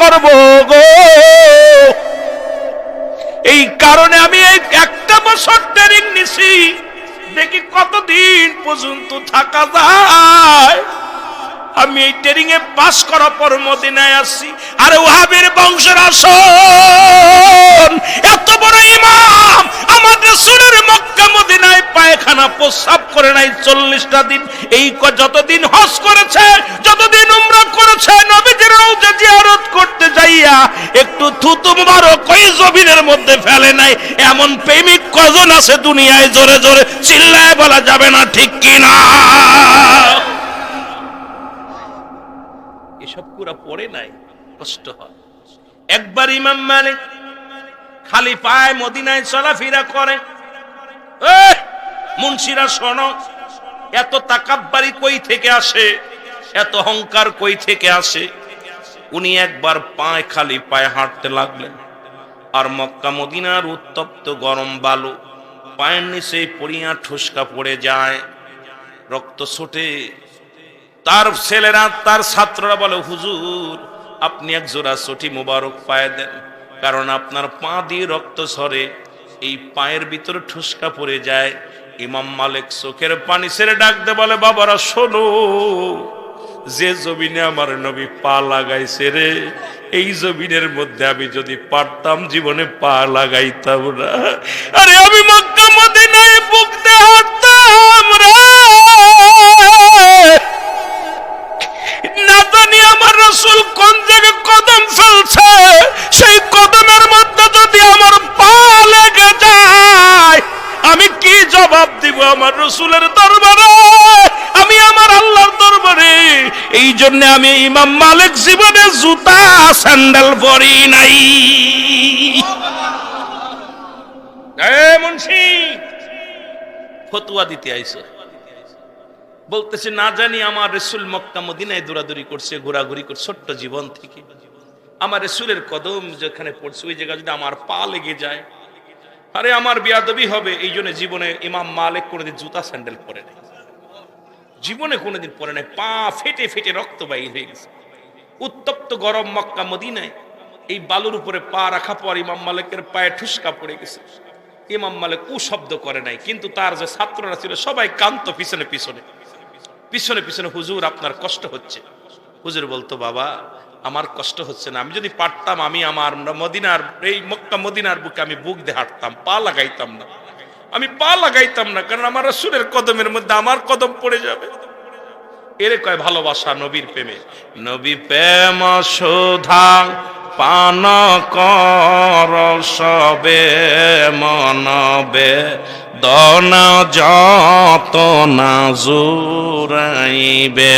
করব গো। এই কারণে আমি এই একটা বছর ট্রেনিং নিছি, দেখি কতদিন পর্যন্ত থাকা যায়। আমি এই ট্রেনিং এ পাস করার পর মদিনায় আসছি। আরে ওয়াহাবীর বংশের আসন, এত বড় ইমাম আমাদের রাসূলের মক্কা মদিনায় পায়খানা প্রস্রাব করে নাই 40টা দিন। এই যতদিন হজ করেছে, যতদিন উমরা করেছে, নবীজির রওজা জিয়ারত করতে যাইয়া একটু থুতু মুবারক ওই জমিনের মধ্যে ফেলে নাই। এমন প্রেমিক কজন আছে দুনিয়ায়? জোরে জোরে চিল্লায় বলা যাবে না, ঠিক কিনা? এসব পুরা পড়ে নাই, কষ্ট হয়। একবার ইমাম মালিক খালি পায়ে মদিনায় চলাফেরা করে। মুন্সিরা শোনো, এত তাকাব্বারি কই থেকে আসে, এত অহংকার কই থেকে আসে? উনি একবার পায়ে খালি পায়ে হাঁটতে লাগলেন, আর মক্কা মদিনার উত্তপ্ত গরম বালু পায়ের নিচে পড়িয়া ঠুসকা পড়ে যায়, রক্ত ছোটে। তার ছেলেরা, তার ছাত্ররা বলে, হুজুর আপনি এক জোড়া চটি মুবারক পায়ে দেন, কারণ আপনার পা দিয়ে রক্ত ঝরে, এই পায়ের ভিতরে ঠুসকা পড়ে যায়। ইমাম মালিক চোখের পানি ছেড়ে ডাক দে বলে, বাবারা শোনো, যে জমিনে আমার নবী পা লাগাইছে রে, এই জমিনের মধ্যে আমি যদি পারতাম জীবনে পা লাগাইতাম না। আরে আমি মক্কা মদিনায় বুক দিয়ে হাঁটতাম রে, না জানি আমার রাসূল কোন জায়গায় কদম ফেলছে, সেই কদমের মধ্যে যদি আমার পা লেগে যায় আমি কি জবাব দিব আমার রাসূলের দরবারে, আমি আমার আল্লাহর দরবারে? এই জন্য আমি ইমাম মালিক জীবনে জুতা স্যান্ডেল পরি নাই। মুন্সি ফতোয়া দিতে আইছো, বলতেছে না জানি আমার রাসূল মক্কা মদিনায় দৌড়াদৌড়ি করছে, ঘোরাঘুরি করছে, ছোট্ট জীবন থেকে আমার রাসূলের কদম যেখানে পড়ছে ওই জায়গা যদি আমার পা লেগে যায়, আরে আমার বেয়াদবি হবে। এই জন্য জীবনে ইমাম মালিক কোনোদিন জুতা স্যান্ডেল পরে নাই, জীবনে কোনোদিন পরে নাই। পা ফেটে ফেটে রক্ত বাইর হয়ে গেছে। উত্তপ্ত গরম মক্কা মদিনায় এই বালুর উপরে পা রাখা পর ইমাম মালিকের পায়ে ঠুসকা পড়ে গেছে। ইমাম মালিক ও শব্দ করে নাই, কিন্তু তার যে ছাত্ররা ছিল সবাই কান্ত পিছনে পিছনে পিছনে পিছনে, হুজুর আপনার কষ্ট হচ্ছে। হুজুর বলতো, বাবা আমার কষ্ট হচ্ছে না, আমি যদি পারতাম আমি আমার মদিনার এই মক্কা মদিনার বুকে আমি বুক দিয়ে হাঁটতাম, পা লাগাইতাম না, আমি পা লাগাইতাম না, কারণ আমার রাসূলের কদমের মধ্যে আমার কদম পড়ে যাবে। এরে কয় ভালোবাসা নবীর প্রেমে। নবী প্রেম সুধা পান কর সবে মনবে, দনা যত না জুরাইবে।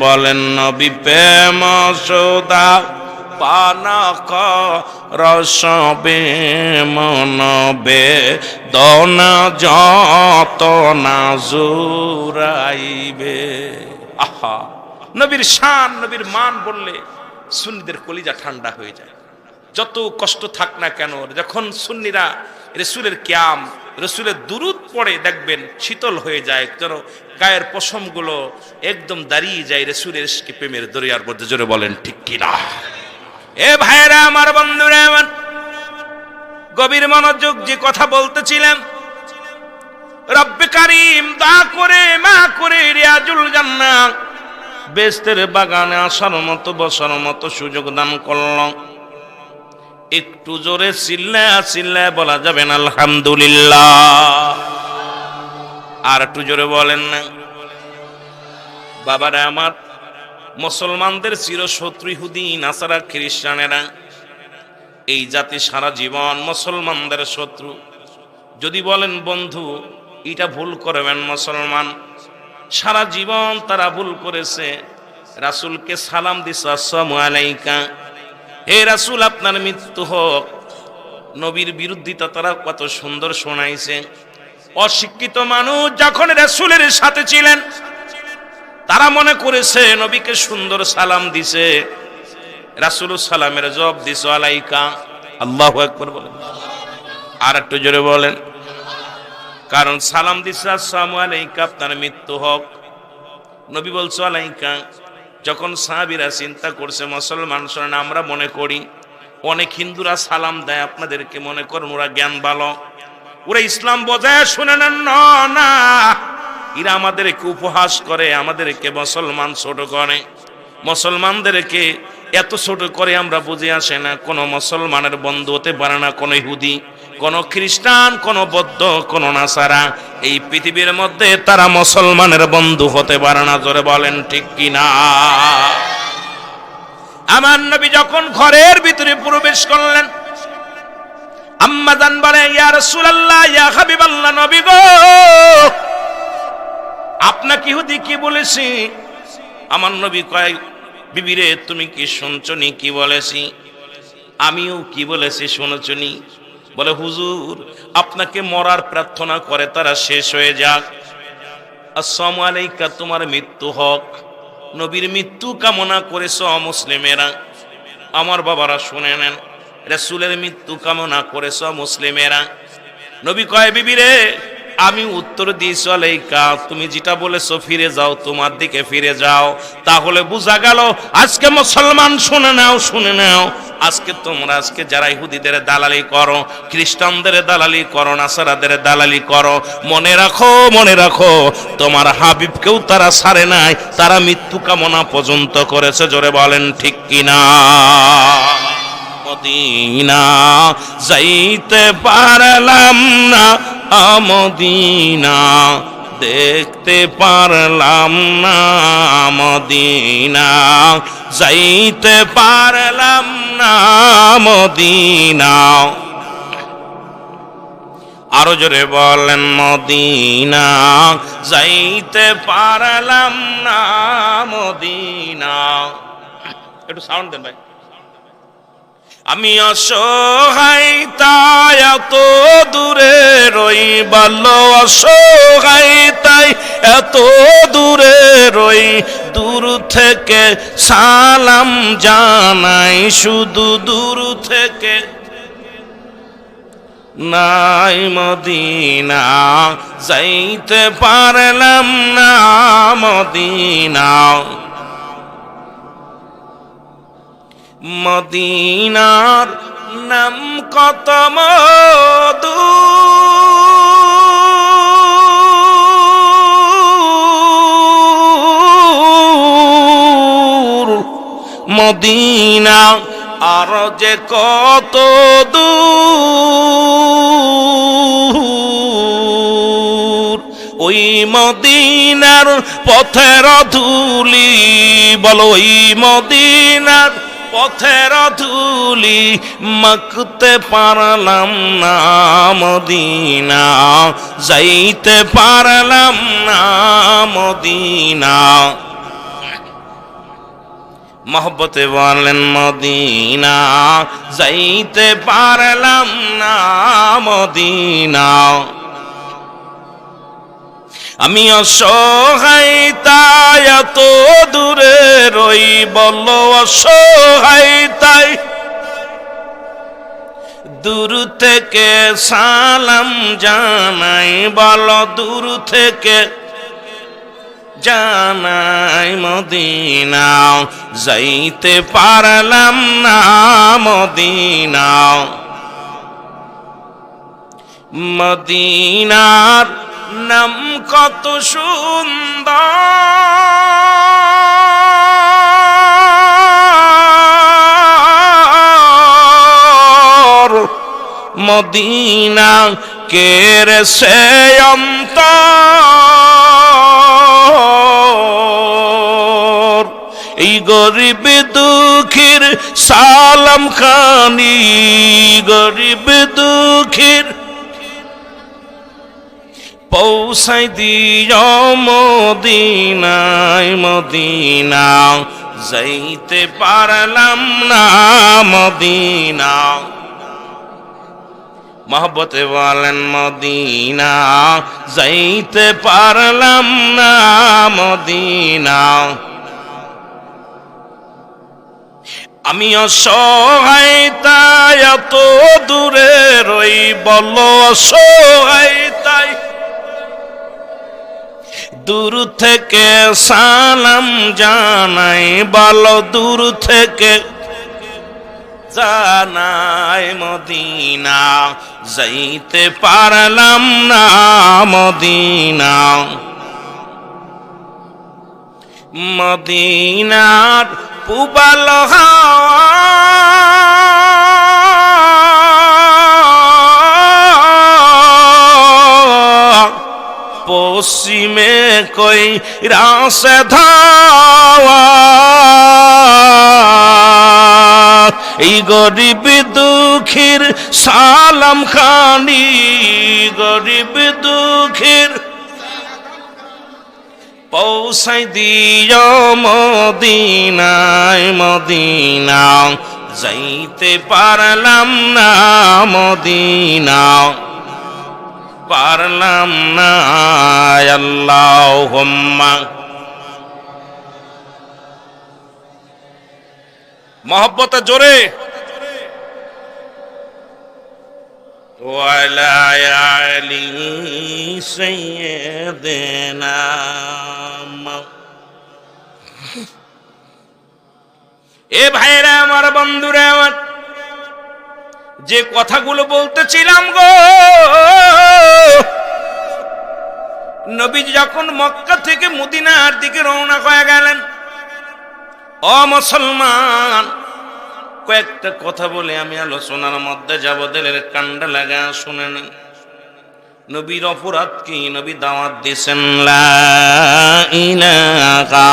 বলেন নবী প্রেম সুধা পান কর সবে মনবে, দনা যত না জুরাইবে। আহা, নবীর শান, নবীর মান বললে সুন্নিদের কলিজা ঠান্ডা হয়ে যায়। যত কষ্ট থাক না কেন, যখন সুন্নিরা রাসূলের কিয়াম, রাসূলের দুরূদ পড়ে দেখবেন শীতল হয়ে যায়, যেন গায়ের পশমগুলো একদম দাঁড়িয়ে যায় রাসূলের ইশকে প্রেমের দরিয়ার মধ্যে। জোরে বলেন ঠিক কিনা? এ ভাইরা আমার, বন্ধুরা আমার, গভীর মনোযোগ যে কথা বলতেছিলাম, রব্বে কারীম দয়া করে মা করে রিয়াজুল জান্নাহ বেহেশতের বাগানে আসার মতো বসার মতো সুযোগ দান করল। একটু জোরে চিল্লায়া চিল্লায়া বলা যাবে না আলহামদুলিল্লাহ? আর একটু জোরে বলেন না? বাবারা আমার, মুসলমানদের চিরশত্রু ইহুদি নাসারা খ্রিস্টানেরা, এই জাতি সারা জীবন মুসলমানদের শত্রু। যদি বলেন বন্ধু এটা ভুল করবেন, মুসলমান সারা জীবন তারা ভুল করেছে, রাসূলকে সালাম দিছে আসসালামু আলাইকা, হে রাসূল আপনার মৃত্যু হোক। নবীর বিরুদ্ধিতা তারা কত সুন্দর শোনাইছে। অশিক্ষিত মানুষ যখন রাসূলের সাথে ছিলেন তারা মনে করেছে নবীকে সুন্দর সালাম দিছে, রাসূল সালামের জবাব দিছে আলাইকা। আল্লাহু আকবার বলেন, আর একটু জোরে বলেন। কারণ সালাম দিছে আসসালামু আলাইকা আপনার মৃত্যু হোক, নবী বলছে আলাইকা। যখন সাহাবীরা চিন্তা করছে মুসলমান শোনেন, আমরা মনে করি অনেক হিন্দুরা সালাম দেয়, আপনাদেরকে মনে করেন ওরা জ্ঞান ভালো, ওরা ইসলাম বোঝায়, শুনে নেন না, এরা আমাদেরকে উপহাস করে, আমাদেরকে মুসলমান ছোট করে, মুসলমানদেরকে এত ছোট করে আমরা বুঝে আসে না। কোন মুসলমানের বন্ধু হতে পারে না কোন ইহুদি, কোন খ্রিস্টান, কোন বৌদ্ধ, কোন নাসারা, এই পৃথিবীর মধ্যে তারা মুসলমানের বন্ধু হতে পারে না। জোরে বলেন ঠিক কিনা? আমার নবী যখন ঘরের ভিতরে প্রবেশ করলেন, আম্মা জান বলে, ইয়া রাসূলুল্লাহ, ইয়া হাবিবাল্লাহ, নবী গো, আপনাকে ইহুদি কি বলেছি? আমার নবী কয়, বিবি রে, তুমি কি শুনছনি কি বলেছি? আমিও কি বলেছি শুনেছনি? বলে, হুজুর, আপনাকে মরার প্রার্থনা করে তারা শেষ হয়ে যাক। আসসালামু আলাইকা, তোমার মৃত্যু হোক। নবীর মৃত্যু কামনা করেছ মুসলিমেরা। আমার বাবারা শুনে নেন, রাসূলের মৃত্যু কামনা করেছ মুসলিমেরা। নবী কয়, বিবি রে, আমি উত্তর দিয়েছি আলাইকা, তুমি যেটা বলেছো ফিরে যাও, তোমার দিকে ফিরে যাও। তাহলে বোঝা গেল আজকে মুসলমান, শুনে নাও, আজকে তোমরা যারা ইহুদিদের দালালি করো, খ্রিস্টানদের দালালি করো, নাসারাদের দালালি করো, মনে রাখো তোমার হাবিবকেও তারা ছাড়ে নাই, তারা মৃত্যু কামনা পর্যন্ত করেছে। জোরে বলেন ঠিক কিনা? মদিনা যাইতে পারলাম না, মদিনা দেখতে পারলাম না, মদিনা যাইতে পারলাম না, মদিনা। আরো জোরে বলেন, মদিনা যাইতে পারলাম না, মদিনা। একটু সাউন্ড দেন ভাই। আমি অসহায় তাই এত দূরে রই, ভালো অসহায় তাই এত দূরে রই, দূর থেকে সালাম জানাই, শুধু দূর থেকে। নাই মদিনা যাইতে পারলাম না, মদিনা। মদিনার নাম কত মধু, মদিনা আর যে কত দূর, ওই মদিনার পথের ধুলি, বলো ওই মদিনার পথের ধুলি মাখতে পারলাম না, মদিনা যাইতে পারলাম না, মদিনা। মহব্বতে বলেন, মদিনা যাইতে পারলাম না, মদিনা। আমি অসহায় তাই এত দূরে রই, বলো অসহায় তাই দূর থেকে সালাম জানাই, বলো দূর থেকে জানাই, মদিনা যাইতে পারলাম না, মদিনা। মদিনার নাম কত সুন্দর, মদিনা কের সে অন্তর, এই গরিব দুঃখীর সালাম খানি, গরিব দুঃখীর পৌঁছাই দিও মদিনায়, মদিনা যাইতে পারলাম না, মদিনা। মহব্বতে বলেন, মদিনা যাইতে পারলাম না, মদিনা। আমি অসহায় তাই এত দূরে রই, বলো অসহায় তাই দূর থেকে সালাম জানাই, বলো দূর থেকে জানাই মদিনা, যাইতে পারলাম না মদিনা। মদিনার পূবাল পশ্চিমে কই রাসে ধাওয়া, এই গরিব দুঃখীর সালাম খানি, গরিব দুঃখীর পৌঁছাই দিও মদিনায় মদিনা, যাইতে পারলাম না মদিনা, পারলাম না। আল্লাহুম্মা মহব্বতে জোরে ওয়ালা আলি সাইয়্যিদিনা। এ ভাইরা আমার, বন্ধুরা আমার, যে কথাগুলো বলতেছিলাম গো, নবী যখন মক্কা থেকে মদিনার দিকে রওনা হয়ে গেলেন, ও মুসলমান, কয়েকটা কথা বলে আমি আলোচনার মধ্যে যাব, দিলের কান্ডা লাগা শুনে নেন। নবীর অপরাধ কি? নবী দাওয়াত দিয়েছেন লা ইলাহা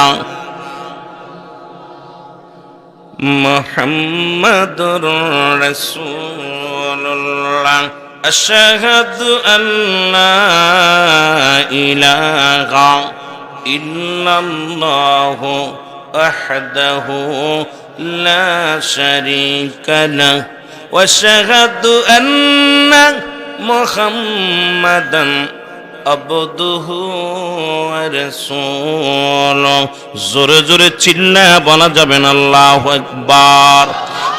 মুহাম্মাদুর রাসূলুল্লাহ, আশহাদু আল্লা ইলাহা ইল্লাল্লাহু ওয়াহদাহু লা শারীকা লাহু ওয়া আশহাদু আন্না মুহাম্মাদান আবদুহু ওয়া রাসূলুহু। জোরে জোরে চিল্লায়া বলা যাবে না আল্লাহু আকবার।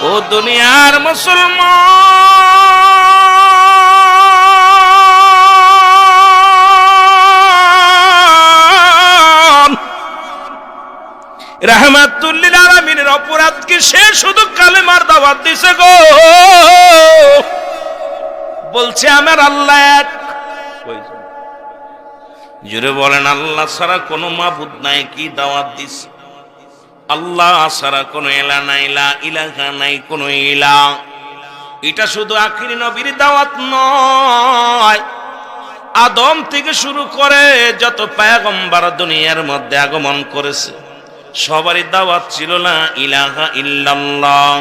ও দুনিয়ার মুসলমান, রাহমাতুল লিল আলামিনের অপরাধ কি? সে শুধু কালেমার দাওয়াত দিছে গো, বলছে আমার আল্লাহ এক। জোরে বলেন, আল্লাহ ছাড়া কোনো মাবুদ নাই। কি দাওয়াত দিছে? আল্লাহ ছাড়া কোনো ইলাহ নাই, লা ইলাহা নাই কোনো ইলাহ। এটা শুধু আখিরি নবীর দাওয়াত নয়, আদম থেকে শুরু করে যত পয়গম্বর দুনিয়ার মধ্যে আগমন করেছে সবারই দাওয়াত ছিল লা ইলাহা ইল্লাল্লাহ।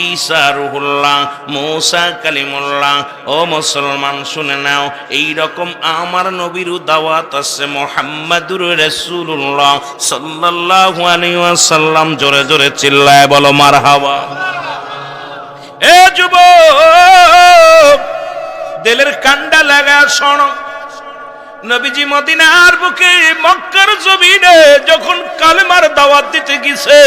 ঈসা রুহুল্লাহ, মূসা কালিমুল্লাহ। ও মুসলমান শুনে নাও, এই রকম আমার নবীরও দাওয়াত আছে, মুহাম্মাদুর রাসূলুল্লাহ সাল্লাল্লাহু আলাইহি ওয়াসাল্লাম। জোরে জোরে চিল্লায় বলো মারহাবা। এ যুবক, দিলের কান্ডা লাগা শোনো, নবীজি মদিনার বুকে মক্কার জমিনে যখন কালেমার দাওয়াত দিতে গেছে,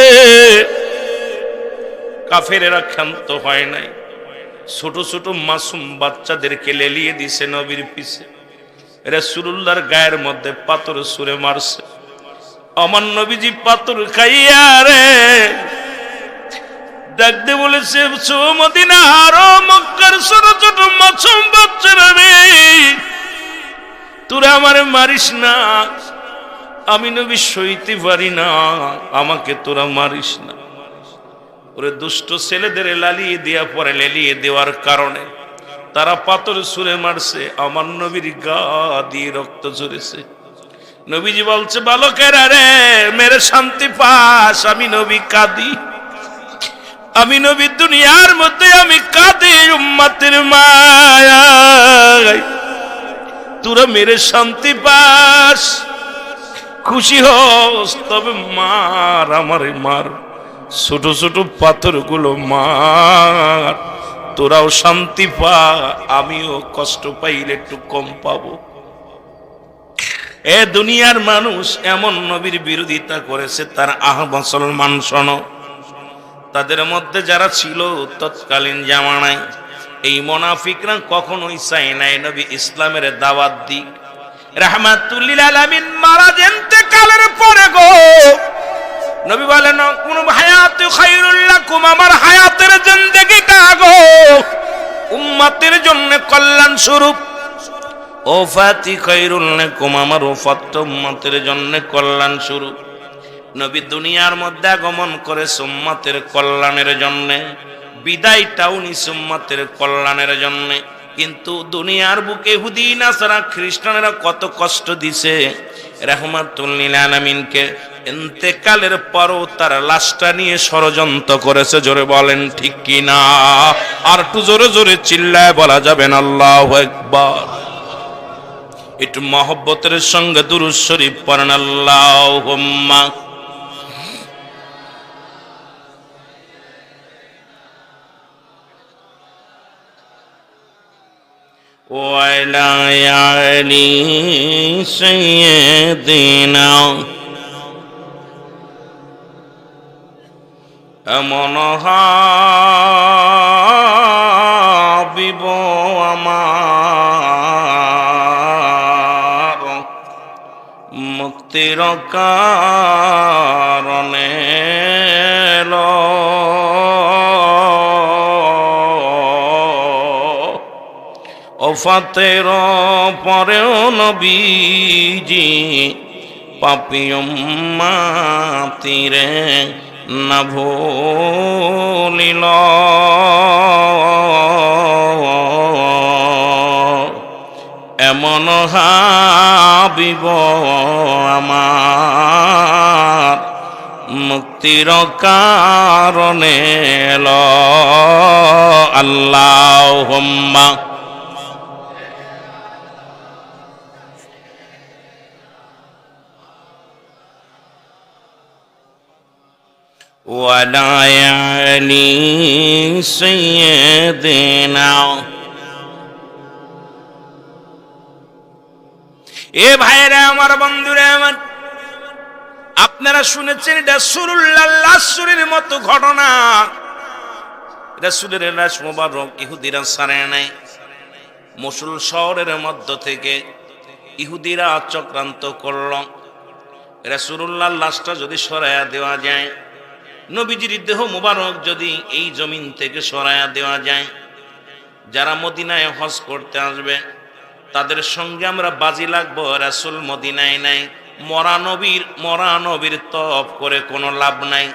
কাফেরেরা ক্ষান্ত হয় নাই। ছোট ছোট মাসুম বাচ্চাদেরকে লেলিয়ে দিছে নবীর পিছে। রাসূলুল্লাহর গায়ের মধ্যে পাথর ছুঁড়ে মারছে। আমার নবীজি পাথর খাইয়া রে ডাকতে বলেছে, মদিনার মক্কার ছোট ছোট মাসুম বাচ্চারা রে, তোরা আমারে মারিস না, আমি নবী সইতে পারি না, আমাকে তোরা মারিস না। ওরে দুষ্ট ছেলেদের লালিয়ে দেওয়া পরে লেলিয়ে দেওয়ার কারণে তারা পাথর ছুঁড়ে মারছে, আমার নবীর গা দিয়ে রক্ত ঝরেছে। নবীজি বলছে, বালকেরা রে, মেরে শান্তি পাস। আমি নবী কাঁদি, আমি নবী দুনিয়ার মধ্যে আমি কাঁদি উম্মতের মায়ায়। তোরা মেরে শান্তি পাস, খুশি হস, তবে মার, আমারে মার, ছোট ছোট পাথরগুলো মার, তোরাও শান্তি পা, আমিও কষ্ট পাইলে একটু কম পাবো। এ দুনিয়ার মানুষ এমন নবীর বিরোধিতা করেছে, তার মুসলমান শোনো, তাদের মধ্যে যারা ছিল তৎকালীন জামানায়, এই মুনাফিকরা কখনোই চায় নাই নবী ইসলামের দাওয়াত দিক। রাহমাতুল লিল আলামিন মারা ইন্তেকালের পরে গো নবী বলেন কোন হায়াতে খায়রুল লাকুম, আমার হায়াতের জিন্দেগিটা গো উম্মতের জন্য কল্যাণ স্বরূপ, ওফাতি খায়রুল লাকুম, আমার ওফাত উম্মতের জন্য কল্যাণ স্বরূপ। নবী দুনিয়ার মধ্যে আগমন করে উম্মতের কল্যাণের জন্য, বিদায়টাও নিছে উম্মতের কল্যাণের জন্য। কিন্তু দুনিয়ার বুকে ইহুদি নাসারা খ্রিস্টানেরা কত কষ্ট দিছে রাহমাতুল লিল আলামিনকে, ইন্তেকালের পরও তার লাশটা নিয়ে ষড়যন্ত্র করেছে। জোরে বলেন ঠিক কি না? আর একটু জোরে জোরে চিল্লায় বলা যাবেন আল্লাহু আকবার। একটু মহব্বতের সঙ্গে দুরূদ শরীফ পড়েন আল্লাহুম্মা وعلى آل سيدنا এমন হাবিব আমার মুক্তির কারণে ওফাতের পরেও নবীজি পাপী উম্মতিরে না ভুলিল। এমন হাবিব আমার মুক্তির কারণে আল্লাহুম্মা وعلى آل سيدنا। এ ভাইরা আমার, বন্ধুরা আমার, আপনারা শুনেছেন রাসূলুল্লাহ লাশরীর মতো ঘটনা। রাসূলের লাশ মোবারক ইহুদিরা ছাড়ে নাই। মসুল শহরের মধ্য থেকে ইহুদিরা চক্রান্ত করল, রাসূলুল্লাহ লাশটা যদি সরায়া দেওয়া যায়, নবীজির দেহ মুবারক যদি এই জমিন থেকে সরায়া দেওয়া যায়, যারা মদিনায় হজ করতে আসবে তাদের সঙ্গে আমরা বাজি লাগবো। রাসূল মদিনায় নাই, মরা নবীর তপ করে কোনো লাভ নাই।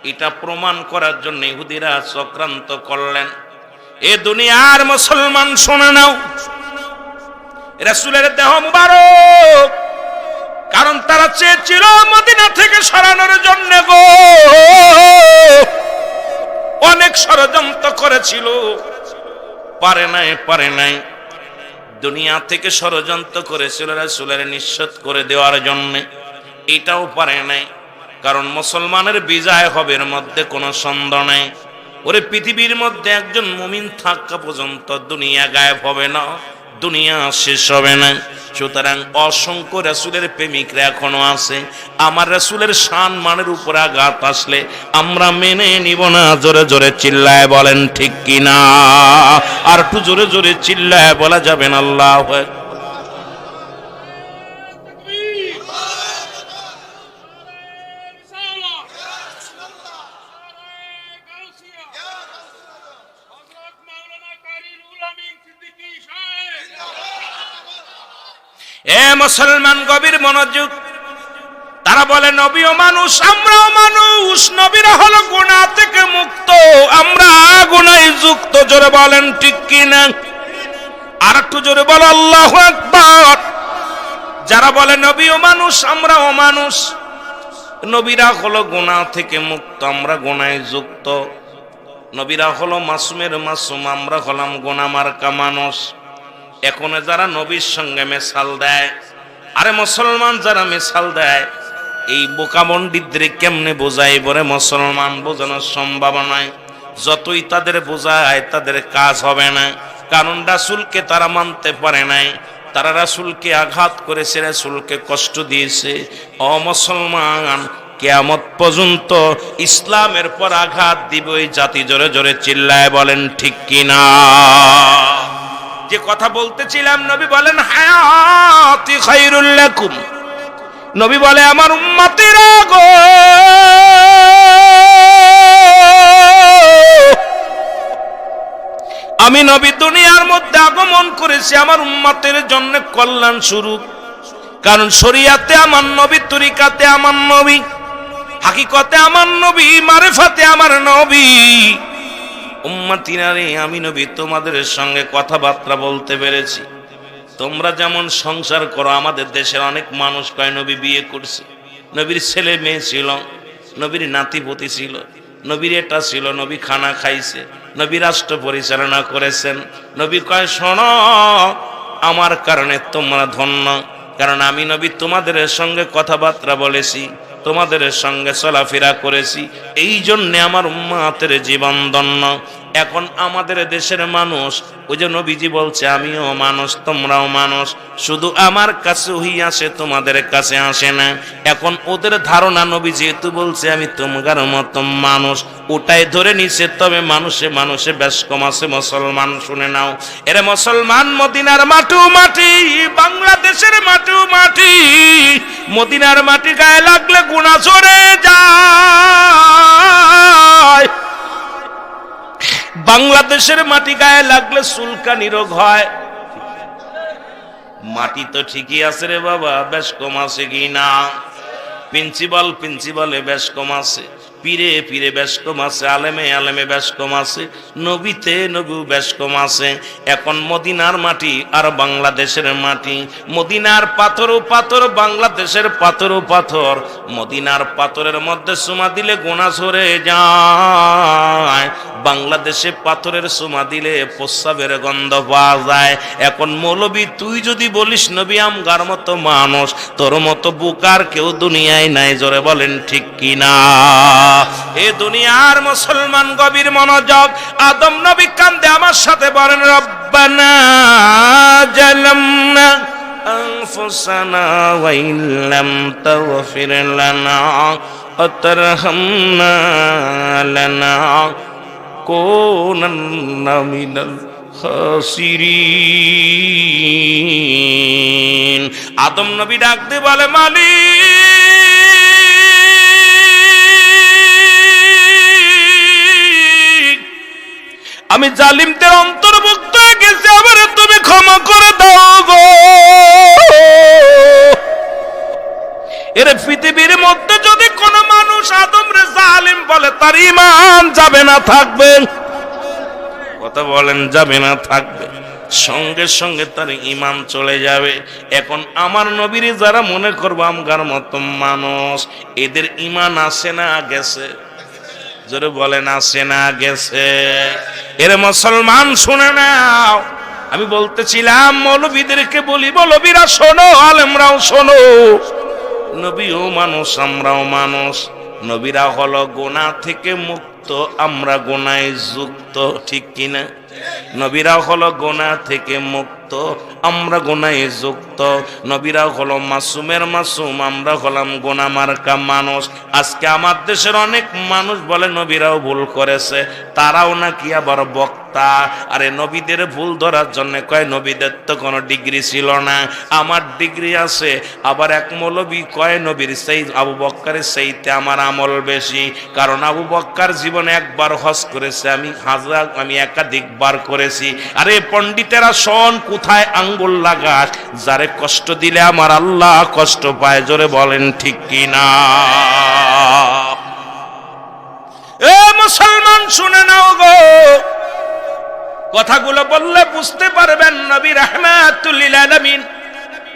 এটা প্রমাণ করার জন্য ইহুদিরা চক্রান্ত করলেন। এ দুনিয়ার মুসলমান শুনে নাও, রাসূলের দেহ মুবারক, কারণ তারা চেয়েছিল মদিনা থেকে সরানোর জন্য গো, অনেক ষড়যন্ত্র করেছিল, পারে নাই। দুনিয়া থেকে ষড়যন্ত্র করেছিল রাসূলের নিঃশেষ করে দেওয়ার জন্য, এটাও পারে নাই। কারণ মুসলমানের বিজয় হবে এর মধ্যে কোনো সন্দেহ নাই। ওরে পৃথিবীর মধ্যে একজন মুমিন থাকা পর্যন্ত দুনিয়া গায়েব হবে না, দুনিয়া শেষ হবে না। সুতরাং অসংখ্য রাসূলের প্রেমিকরা এখনো আছে। আমার রাসূলের সম্মানের উপর আঘাত আসলে আমরা মেনে নিব না। জোরে জোরে চিল্লায় বলেন ঠিক কি না? আর একটু জোরে জোরে চিল্লায় বলা যাবেন আল্লাহু আকবার। এ মুসলমান গভীর মনোযোগ। তারা বলে নবীও মানুষ, আমরাও মানুষ, নবীরা হলো গুনাহ থেকে মুক্ত, আমরা গুনাহে যুক্ত। জোরে বলেন ঠিক কি না? আর একটু জোরে বলো আল্লাহু আকবার। যারা বলে নবীও মানুষ, আমরাও মানুষ, নবীরা হলো গুনাহ থেকে মুক্ত, আমরা গুনাহে যুক্ত। নবীরা হলো মাসুমের মাসুম, আমরা হলাম গুনাহ মার্কা মানুষ। এখন যারা নবীর সঙ্গে মেশাল দেয়, আরে মুসলমান যারা মেশাল দেয়, এই বোকা পণ্ডিতদের কেমনে বোঝাই বলে মুসলমান বোঝানোর সম্ভাবনায়। যতই তাদের বোঝায় তাদের কাজ হবে না, কারণ রাসূলকে তারা মানতে পারে নাই। তারা রাসূলকে আঘাত করেছে, রাসূলকে কষ্ট দিয়েছে। ও মুসলমান, কিয়ামত পর্যন্ত ইসলামের পর আঘাত দিবে ওই জাতি। জোরে জোরে চিল্লায় বলেন ঠিক কিনা? যে কথা বলতেছিলাম, নবী বলেন হায়াতি খায়রুল লাকুম, নবী বলে আমার উম্মতেরা গো, আমি নবী দুনিয়ার মধ্যে আগমন করেছি আমার উম্মতের জন্য কল্যাণ স্বরূপ। কারণ শরিয়াতে আমার নবী, তরিকাতে আমার নবী, হাকিকতে আমার নবী, মারিফাতে আমার নবী। উম্মতিরা রে, আমি নবী তোমাদের সঙ্গে কথাবার্তা বলতে পেরেছি। তোমরা যেমন সংসার করো, আমাদের দেশের অনেক মানুষ কয় নবী বিয়ে করছে, নবীর ছেলে মেয়ে ছিল, নবীর নাতিপতি ছিল, নবীর এটা ছিল, নবী খানা খাইছে, নবী রাষ্ট্র পরিচালনা করেছেন। নবী কয় শোনো, আমার কারণে তোমরা ধন্য, কারণ আমি নবী তোমাদের সঙ্গে কথাবার্তা বলেছি, তোমাদের সঙ্গে চলাফেরা করেছি, এই জন্যে আমার উম্মতের জীবন ধন্য। এখন আমাদের দেশের মানুষ, ওই যে নবীজি বলছে আমিও মানুষ তোমরাও মানুষ, শুধু আমার কাছে ওহি আসে, তোমাদের কাছে আসে না। এখন ওদের ধারণা নবী যেহেতু বলছে আমি তোমার মতো মানুষ, ওটাই ধরে নিছে। তবে মানুষে মানুষে বেশ কম আছে। মুসলমান শুনে নাও, এরে মুসলমান, মদিনার মাটু মাটি, বাংলাদেশের মাটু মাটি, মদিনার মাটি গায়ে লাগলে গুনাহ চড়ে যায়, বাংলাদেশের মাটি গায়ে লাগলে চুলকানি রোগ হয়। মাটি তো ঠিকই আছে রে বাবা, বেশ কম আছে কি না? প্রিন্সিপালে বেশ কম আছে, পীরে পীরে বেশ কম আছে, আলেমে আলেমে বেশ কম আছে, নবীতে নবী বেশ কম আছে। এখন মদিনার মাটি আর বাংলাদেশের মাটি, মদিনার পাথরও পাথর, বাংলাদেশের পাথরও পাথর। মদিনার পাথরের মধ্যে চুমা দিলে গোনা ঝরে যায়, বাংলাদেশে পাথরের চুমা দিলে প্রস্রাবের গন্ধ পাওয়া যায়। এখন মৌলবী তুই যদি বলিস নবী আমগার মতো মানুষ, তোর মতো বুকার কেউ দুনিয়ায় নাই, জোরে বলেন ঠিক কিনা? এ দুনিয়ার মুসলমান গভীর মনোযোগ, আদম নবী কান্দে, আমার সাথে বলেন রব্বানা জালামনা আনফুসানা ওয়া ইল্লাম তাগফির লানা ওয়া তারহামনা লানাকুনান্না মিনাল খাসিরিন। আদম নবী ডাক দিয়ে বলে মালিক, আমি জালিমদের অন্তর্ভুক্ত হয়ে গেছি, আবার তুমি ক্ষমা করে দাও গো। এর পৃথিবীর মধ্যে যদি কোন মানুষ আদম রে জালিম বলে, তার ঈমান যাবে না থাকবে? কথা বলেন, যাবে না থাকবে? সঙ্গে সঙ্গে তার ঈমান চলে যাবে। এখন আমার নবীর যারা মনে করবো আমগার মতো মানুষ, এদের ঈমান আসে না গেছে? জোরে বলেন, আসে না গেছে? এর মুসলমান শুনে নাও, আমি বলতেছিলাম মৌলবীদেরকে বলি, মৌলবীরা শোনো, আলেমরাও শোনো, নবীও মানুষ, আমরাও মানুষ। নবীরা হলো গুনাহ থেকে মুক্ত, আমরা গুনাহে যুক্ত, ঠিক কিনা? নবীরা হলো গুনাহ থেকে মুক্ত, আমরা গুনাহে যুক্ত। নবীরা হলো মাসুমের মাসুম, আমরা হলাম গুনাহ মার্কা মানুষ। আজকে আমার দেশের অনেক মানুষ বলে নবীরাও ভুল করেছে, তারাও নাকি আবার বক্তা। আরে নবীদের ভুল ধরার জন্য কয় নবীদের তো কোনো ডিগ্রি ছিল না, আমার ডিগ্রি আছে। আবার এক মৌলবী কয় নবীর সেই আবু বক্কারের সেইতে আমার আমল বেশি, কারণ আবু বক্কার জীবনে একবার হজ করেছে, আমি একাধিকবার করেছি। আরে পণ্ডিতেরা শোন, কোথায় আঙ্গুল লাগাস, যারে কষ্ট দিলে আমার আল্লাহ কষ্ট পায়, জোরে বলেন ঠিক কিনা? এ মুসলমান শুনে নাও গো, কথাগুলো বললে বুঝতে পারবেন। নবী রাহমাতুল লিল আলামিন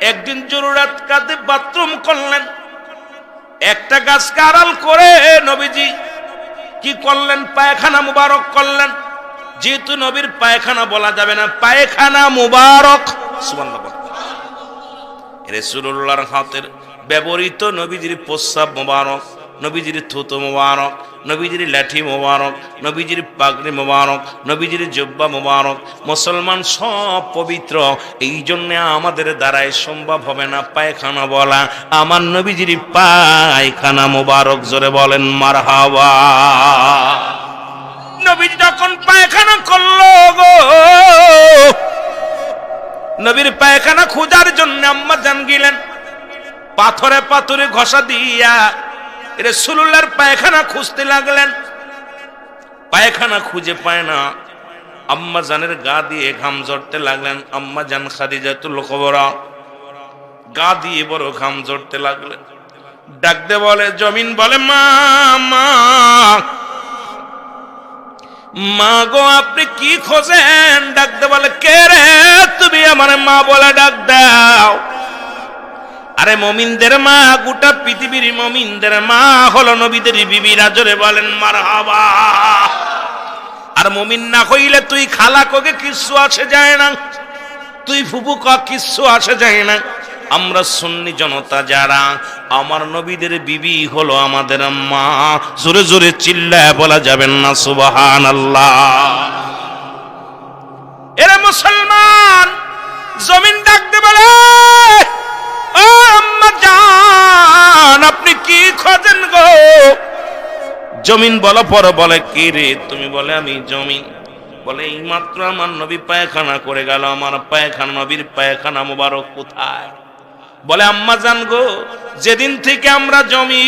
একদিন জরুরত কাঁদে বাথরুম করলেন, একটা গাছকে আড়াল করে নবীজি কি করলেন? পায়খানা মুবারক করলেন। যেহেতু নবীর পায়খানা বলা যাবে না, পায়খানা মুবারক, সুবহানাল্লাহ, রাসূলুল্লাহর হাতের ব্যবহৃত নবীজির প্রস্রাব মুবারক, নবীজির থুতু মুবারক, নবীজির লাঠি মুবারক, নবীজির পাগড়ি মুবারক, নবীজির জুব্বা মুবারক। মুসলমান সব পবিত্র, এই জন্য আমাদের দ্বারাই সম্ভব হবে না পায়খানা বলা। আমার নবীজির পায়খানা মুবারক, জোরে বলেন মারহাবা। নবী যখন পায়খানা করলো গো, নবীর পায়খানা খোঁজার জন্য আম্মা জান গেলেন, পাথরে পাথরে ঘষা দিয়া রাসূলুল্লাহর পায়খানা খুঁজতে লাগলেন। পায়খানা খুঁজে পায় না, আম্মা জানের গা দিয়ে ঘাম ঝরতে লাগলেন। আম্মা জান খাদিজাতুল কুবরা গা দিয়ে বড় ঘাম ঝরতে লাগলেন। ডাকতে বলে, জমিন বলে, মা মা মা গো, আপনি কি খোঁজেন? ডাকতে বলে, কে রে তুমি? আমার মা বলে ডাক দাও। আরে মুমিনদের মা, গোটা পৃথিবীর মুমিনদের মা হলো নবীদের বিবিরা। জোরে বলেন মারহাবা। আর মুমিন না হইলে তুই খালা কগে কিচ্ছু আসে যায় না, তুই ফুফু ক কিচ্ছু আসে যায় না। আমরা সুন্নি জনতা যারা, আমার নবীদের বিবি হলো আমাদের মা। জোরে জোরে চিল্লায় বলা যাবেন না সুবহানাল্লাহ। এরা মুসলমান, জমিন ডাকতে বলে, ও আম্মা জান, আপনি কি খোঁজেন গো? জমিন বলা পর বলে, কি রে তুমি? বলে, আমি জমিন। বলে, এই মাত্র আমার নবী পায়খানা করে গেল, আমার পায়খানা, নবীর পায়খানা মোবারক কোথায়? বলে, আম্মা জান গো, যেদিন থেকে আমরা জমিন,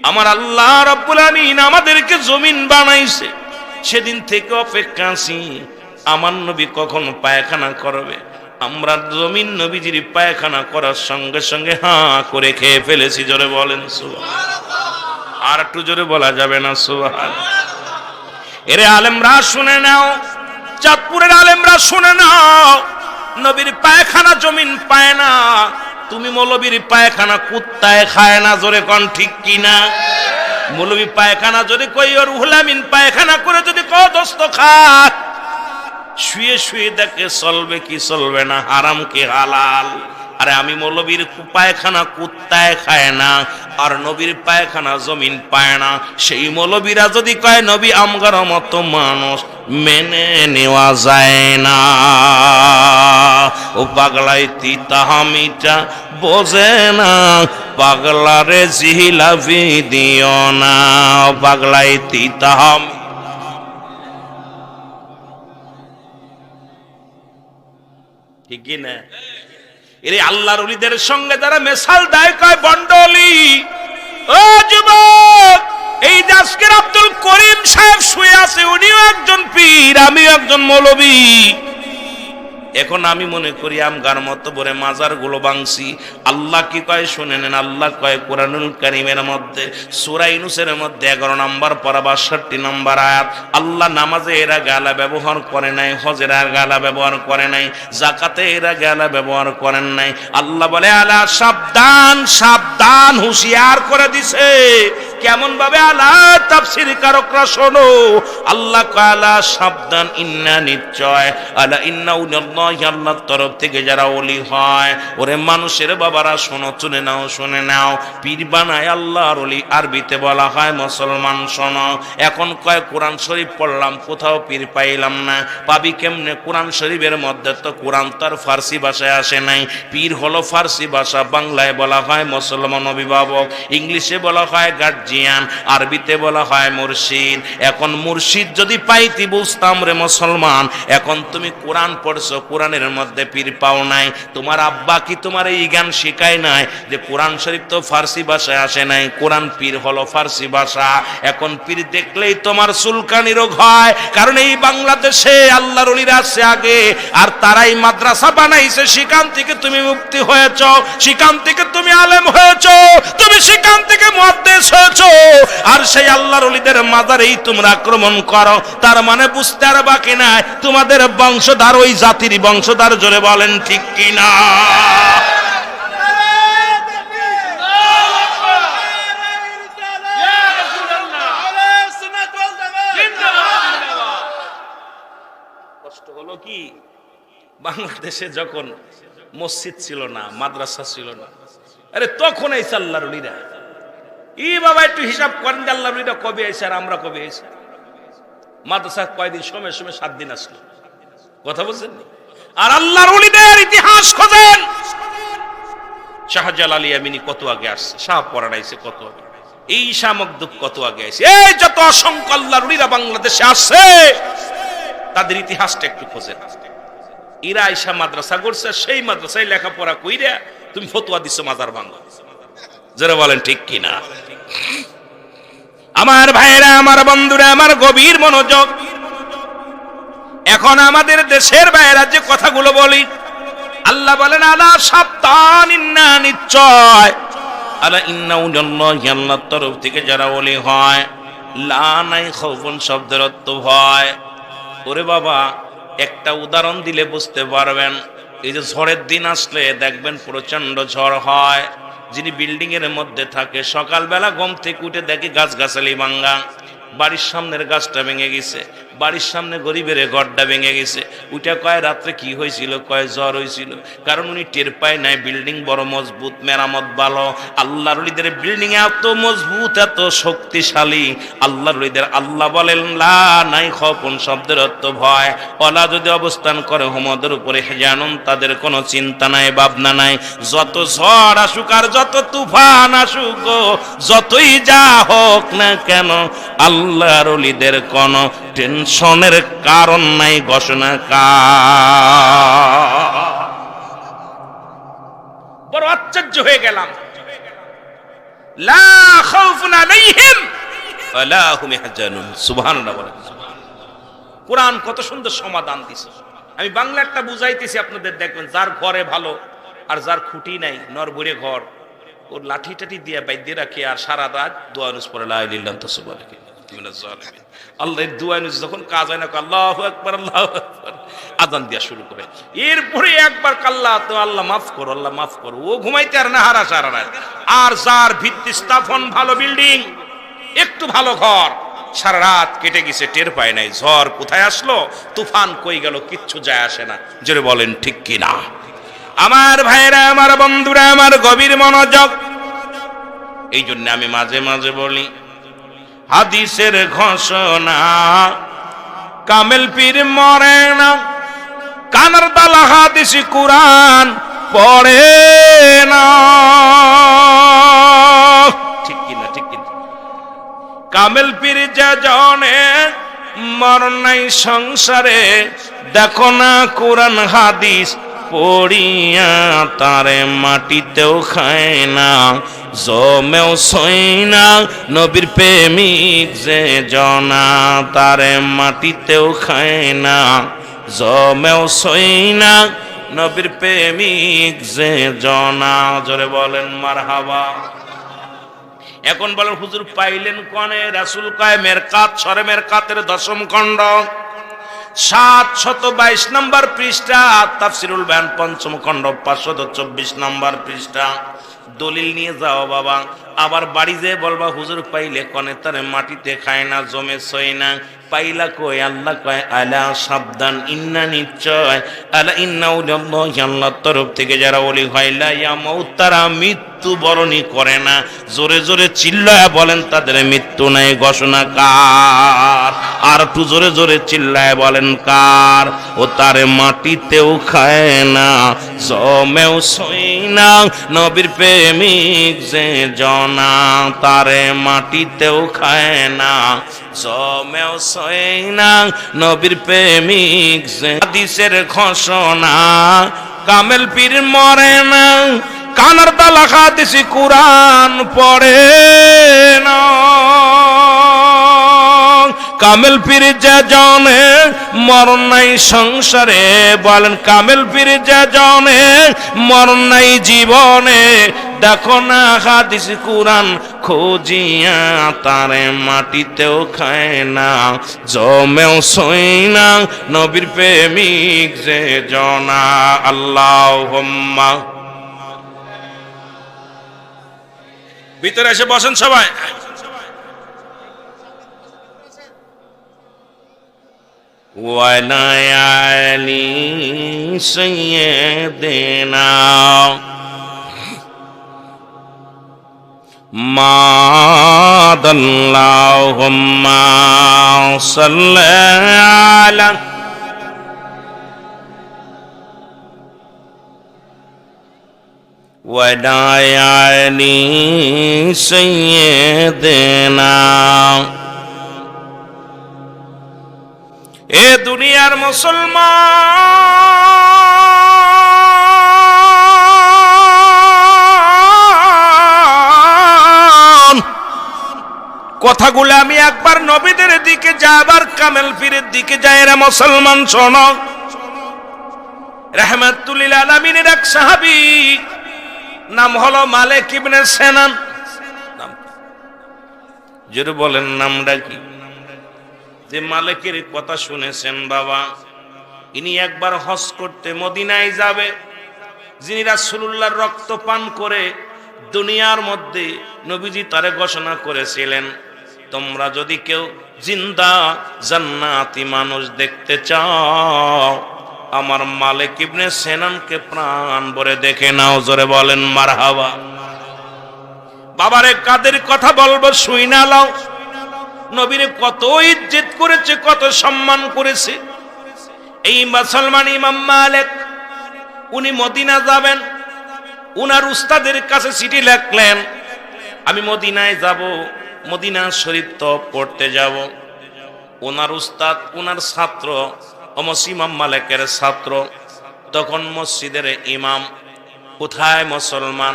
আমার আল্লাহ রাব্বুল আমিন আমাদেরকে জমিন বানাইছে, সেদিন থেকে অপেক্ষা আছি আমার নবী কখন পায়খানা করবে। আমরা জমিন নবীজির পায়খানা করার সঙ্গে সঙ্গে হাঁ করে খেয়ে ফেলেছি। জোরে বলেন সুবহানাল্লাহ। আর একটু জোরে বলা যাবে না সুবহানাল্লাহ? এরে আলেমরা শুনে নাও, চাঁদপুরের আলেমরা শুনে নাও, নবীর পায়খানা জমিন পায় না। তুমি মৌলবীর পায়খানা কুত্তায় খায় না। জোরে কোন ঠিক কিনা? মৌলবী পায়খানা যদি কই, ওর রুহুল আমিন পায়খানা করে যদি কও দোস্ত খা, শুয়ে শুয়ে দেখে চলবে কি চলবে না, হারাম কি হালাল। আরে আমি মৌলবীর পায়খানা কুত্তায় খায় না, আর নবীর পায়খানা জমিন পায় না। সেই মৌলবীরা যদি কয় নবী আমগার মতো মানুষ, মেনে নেওয়া যায় না। ও পাগলাই তিতাহামিটা বোঝে না, পাগলারে জিলাপি দিও না। পাগলাই তিতাহামি, ঠিক কি না? এর আল্লাহর ওলিদের সঙ্গে যারা মেশাল দেয় কয় বন্ডলি। ও যুবক, এই যে আজকের আব্দুল করিম সাহেব শুয়ে আছে, উনিও একজন পীর, আমিও একজন মৌলবী। এখন আমি মনে করি আমগার মতো বলে মাজার গুলো ভাঙছি। আল্লাহ কি কয় শুনে নেন। আল্লাহ কয় কোরআনুল কারীমের মধ্যে সূরা ইউনূসের মধ্যে 11 নম্বর পারা 62 নম্বর আয়াত, আল্লাহ নামাজে এরা গালা ব্যবহার করে নাই, হজের গালা ব্যবহার করে নাই, যাকাতে এরা গালা ব্যবহার করেন নাই। আল্লাহ বলে, আলা সাবধান সাবধান, হুঁশিয়ার করে দিছে। কেমন ভাবে? আলা তাফসীর কারকরা শোনো, আল্লাহ কয় আলা সাবধান, ইন্না নিশ্চয়, আলা ইন্না আল্লাহর তরফ থেকে যারা ওলি হয়, ওরে মানুষের বাবারা শোনো, শুনে নাও শুনে নাও, পীর বানায় আল্লাহর ওলি। আরবিতে বলা হয় মুসলমান শোনো। এখন কয় কোরআন শরীফ পড়লাম, কোথাও পীর পাইলাম না। পাবি কেমনে? কোরআন শরীফের মধ্যে তো কোরআন তার ফার্সি ভাষায় আসে নাই। পীর হলো ফার্সি ভাষা, বাংলায় বলা হয় মুসলমান অভিভাবক, ইংলিশে বলা হয় গার্জিয়ান, আরবিতে বলা হয় মুর্শিদ। এখন মুর্শিদ যদি পাইতি বুঝতাম রে মুসলমান। এখন তুমি কোরআন পড়ছো, কোরআনের মধ্যে পীর পাও নাই। তোমার আব্বা কি তোমার এই জ্ঞান শিখায় নাই যে কোরআন শরীফ তো ফার্সি ভাষায় আসে নাই, কোরআন পীর হলো ফার্সি ভাষা। এখন পীর দেখলেই তোমার চুলকানি রোগ হয়, কারণ এই বাংলাদেশে আল্লাহর ওলিরা আছে আগে, আর তারাই মাদ্রাসা বানাইছে। সেখান থেকে তুমি মুক্তি হয়েছ, সেখান থেকে তুমি আলেম হয়েছ, তুমি সেখান থেকে মুহাদ্দিস হয়েছ, আর সেই আল্লাহর ওলিদের মাজারেই তোমরা আক্রমণ করো। তার মানে বুঝতে আর বাকি নাই তোমাদের বংশধার ওই জাতির বংশধার। জোরে বলেন ঠিক কিনা? কষ্ট হলো কি, বাংলাদেশে যখন মসজিদ ছিল না, মাদ্রাসা ছিল না, আরে তখন এই আল্লাহর ওলিরা। ই বাবা একটু হিসাব করেন যে আল্লাহর ওলিরা কবে আইছে আর আমরা কবে আইছি? মাদ্রাসা কয়দিন? সময় সময় 7 দিন আসলো। কথা বলছেন? আর আল্লাহর ওলিদের ইতিহাস খোঁজেন। শাহজালাল ইয়ামিনী কত আগে আসছে, শাহ পরাণ আইছে কত আগে, ঈসা মকদুম কত আগে আইছে। এই যত অসংখ্য আল্লাহর ওলিরা বাংলাদেশে আসছে, তাদের ইতিহাসটা একটু খোঁজেন। এরা আইসা মাদ্রাসা করছে, সেই মাদ্রাসায় লেখাপড়া কইরা তুমি ফতোয়া দিচ্ছ মাজার ভাঙো। যারা বলেন ঠিক কিনা? আমার ভাইয়েরা, আমার বন্ধুরা, আমার গভীর মনোযোগ। এখন আমাদের দেশের ভাইয়েরা যে কথাগুলো বলি, আল্লাহ বলেন আলা সাবধান, ইন্না নিশ্চয়, আলা ইন্না উল্লাহি, আল্লাহর তরফ থেকে যারা ওলি হয়, লা নাই খাউফুন শব্দের অর্থ ভয়। ওরে বাবা, একটা উদাহরণ দিলে বুঝতে পারবেন। এই যে ঝড়ের দিন আসলে দেখবেন প্রচন্ড ঝড় হয়, যিনি বিল্ডিং এর মধ্যে থাকে সকালবেলা ঘুম থেকে উঠে দেখে গাছগাছালি ভাঙ্গা, বাড়ির সামনের গাছটা ভেঙে গেছে, বাড়ির সামনে গরিবের ঘরটা ভেঙে গেছে। ওইটা কয় রাত্রে কি হয়েছিল, কয় জ্বর হয়েছিল, কারণ উনি টের পায় নাই বিল্ডিং বড় মজবুত, মেরামত ভালো। আল্লাহর ওলিদের বিল্ডিং এত মজবুত, এত শক্তিশালী। আল্লাহর ওলিদের আল্লাহ বলেন লা নাই খাউফুন শব্দের অর্থ ভয়। ওলা যদি অবস্থান করে হুমদের উপরে জানুন, তাদের কোনো চিন্তা নাই, ভাবনা নাই। যত ঝড় আসুক আর যত তুফান আসুক, যতই যা হোক না কেন, আল্লাহর ওলিদের কোনো টেনশনের কারণ নাই। ঘোষণা বড় আশ্চর্য হয়ে গেলাম। লা খাউফুন আলাইহিম ওয়ালা হুম ইয়াহজানুন। সুবহানাল্লাহ বলেন। কোরআন কত সুন্দর সমাধান দিছে। আমি বাংলাটা বুঝাইতেছি আপনাদের, দেখবেন যার ঘরে ভালো আর যার খুঁটি নাই, নরবরে ঘর, ওর লাঠি টাঠি দিয়ে বাইদ্যে রাখে আর সারা রাত দোয়া নুস পড়ে লা ইলাহা ইল্লাল্লাহ সুবহানাকা আল্লাহর দোয়া নুস যখন কাজ হয় না, আল্লাহু আকবার, আল্লাহু আকবার, আযান দিয়া শুরু করে। এরপরে একবার কাল্লা তো আল্লাহ মাফ করো, আল্লাহ মাফ করো, ও ঘুমাইতে আর না হারা সারা রাত। আর যার ভিত্তি স্থাপন ভালো, বিল্ডিং, একটু ভালো ঘর, সারা রাত কেটে গেছে, টের পায় নাই। ঝড় কোথায় আসলো, তুফান কই গেল, কিচ্ছু যায় আসে না। জোরে বলেন ঠিক কিনা? আমার ভাইরা, আমার বন্ধুরা, আমার গভীর মনোযোগ। এই জন্য আমি মাঝে মাঝে বলি, হাদিসের ঘোষণা কামেল পীর মরে না, কানার দালা হাদিসি কুরআন পড়ে না। ঠিক কিনা? ঠিক কিনা? কামেল পীর যে জনে মরণ নাই সংসারে, দেখো না কুরআন হাদিস পড়িয়া তারে মাটিতেও খায় না, জমেও সই না। নবীর প্রেমিক যে জনা, তারে মাটিতেও খায় না, জমেও সই না। নবীর প্রেমিক যে জনা। জোরে বলেন মারহাবা। এখন বলেন হুজুর পাইলেন কনে? রাসূল কয় মেরকাত, সরে মেরকাতের 10ম খণ্ড 722 নম্বর পৃষ্ঠা, তাফসীরুল বায়ান 5ম খণ্ড 524 নম্বর পৃষ্ঠা। দলিল নিয়ে যাও বাবা, আবার বাড়ি যেয়ে বলবা হুজুর পাইলে কনে তারে মাটিতে খায় না, জমে সই না। পাইলা কই? আল্লাহ কয় আলা সাবধান, ইন্না নিশ্চয়, আলা ইন্না উল্লাহি, আল্লাহর তরফ থেকে যারা ওলি হয়, লা ইয়ামুত, তারা মৃত্যু বরণী করে না। জোরে জোরে চিল্লায় বলেন তাদের মৃত্যু নাই। ঘোষণা কার? আর একটু জোরে জোরে চিল্লায় বলেন কার? ও তারে মাটিতেও খায় না, জমেও সই না। নবীর প্রেমিক যে জনা, তারে মাটিতেও খায় না, জমেও সই না। নবীর প্রেমিক যে হাদিসের ঘোষণা কামেল পীর মরে না, কানার তালা হাদিসি কুরআন পড়ে না। কামেল পীর যে জনে মরণ নাই সংসারে, বলেন কামেল পীর যে জনে মরণ নাই জীবনে, দেখো না হাদিস কুরআন খোঁজিয়া তারে মাটিতেও খায় না, জমেও সই না। নবীর প্রেমিক যে জনা। আল্লাহুম্মা। ভিতরে এসে বসেন সবাই। ওয়ালা আলি সাইয়্যিদিনা মাদাল্লাহুম্মা সাল্লি আলা ওয়ালা আলি সাইয়্যিদিনা। এ দুনিয়ার মুসলমান, কথাগুলো আমি একবার নবীদের দিকে যাই, আবার কামেল পীরের দিকে যাই। রে মুসলমান শোনো, রাহমাতুল লিল আলামিনের এক সাহাবী নাম হলো মালিক ইবনে সিনান। নাম জোরে বলেন, নামটা কি? যে মালিকের কথা শুনেছেন বাবা, ইনি একবার হজ করতে মদিনায় যাবে, যিনি রাসূলুল্লাহর রক্ত পান করে দুনিয়ার মধ্যে নবীজি তারে ঘোষণা করেছিলেন, তোমরা যদি কেউ জিন্দা জান্নাতি মানুষ দেখতে চাও, আমার মালিক ইবনে সিনানকে প্রাণ ভরে দেখে নাও। জোরে বলেন মারহাবা। বাবারে কাদের কথা বলবো, শুই না লাও। নবীরে কত ইজ্জত করেছে, কত সম্মান করেছে। এই মুসলমান ইমাম মালিক, উনি মদিনা যাবেন, উনার উস্তাদের কাছে চিঠি লিখলেন, আমি মদিনায় যাব, মদিনা শরীফ তো পড়তে যাব। ওনার উস্তাদ, ওনার ছাত্র, ইমাম মালিকের ছাত্র, তখন মসজিদের ইমাম। কোথায় মুসলমান?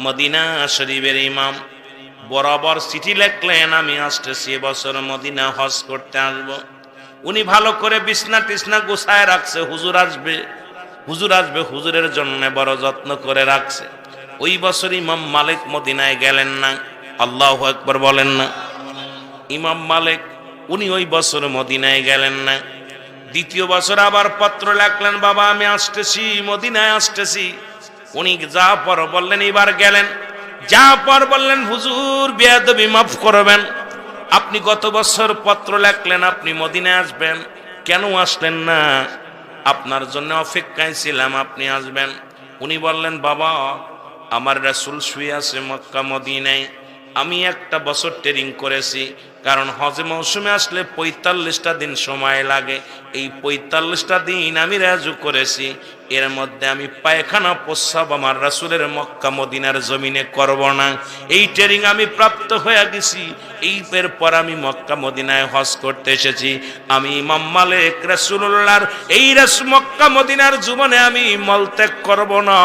মদিনা শরীফের ইমাম। বরাবর চিঠি লিখলেন, আমি আসতেছি বছর মদিনা হজ করতে আসব। উনি ভালো করে বিছনা টিছনা গোছায় রাখছে, হুজুর আসবে, হুজুর আসবে, হুজুরের জন্য বড় যত্ন করে রাখছে। ওই বছর ইমাম মালিক মদিনায় গেলেন না। আল্লাহু আকবার বলেন না। ইমাম মালিক উনি ওই বছর মদিনায় গেলেন না। দ্বিতীয় বছর আবার পত্র লিখলেন, বাবা আমি আসতেছি, মদিনায় আসতেছি। উনি যা পর বললেন, এবার গেলেন, যা পর বললেন, হুজুর বেয়াদবি মাফ করবেন, আপনি গত বছর পত্র লিখলেন আপনি মদিনায় আসবেন, কেন আসলেন না? আপনার জন্য অপেক্ষায় ছিলাম, আপনি আসবেন। উনি বললেন, বাবা আমার রাসূল শুয়ে আছে মক্কা মদিনায়, আমি একটা বছর ট্রেনিং করেছি, কারণ হজ মৌসুমে আসলে ৪৫টা দিন সময় লাগে। এই ৪৫টা দিন আমি রাজু করেছি, এর মধ্যে আমি পায়খানা প্রস্রাব আমার রাসূলের মক্কা মদিনার জমিনে করব না। এই ট্রেনিং আমি প্রাপ্ত হয়ে গেছি, এই এরপর আমি মক্কা মদিনায় হজ করতে এসেছি। আমি ইমাম মালিক রাসূলুল্লাহর এই মক্কা মদিনার জীবনে আমি মলত্যাগ করব না,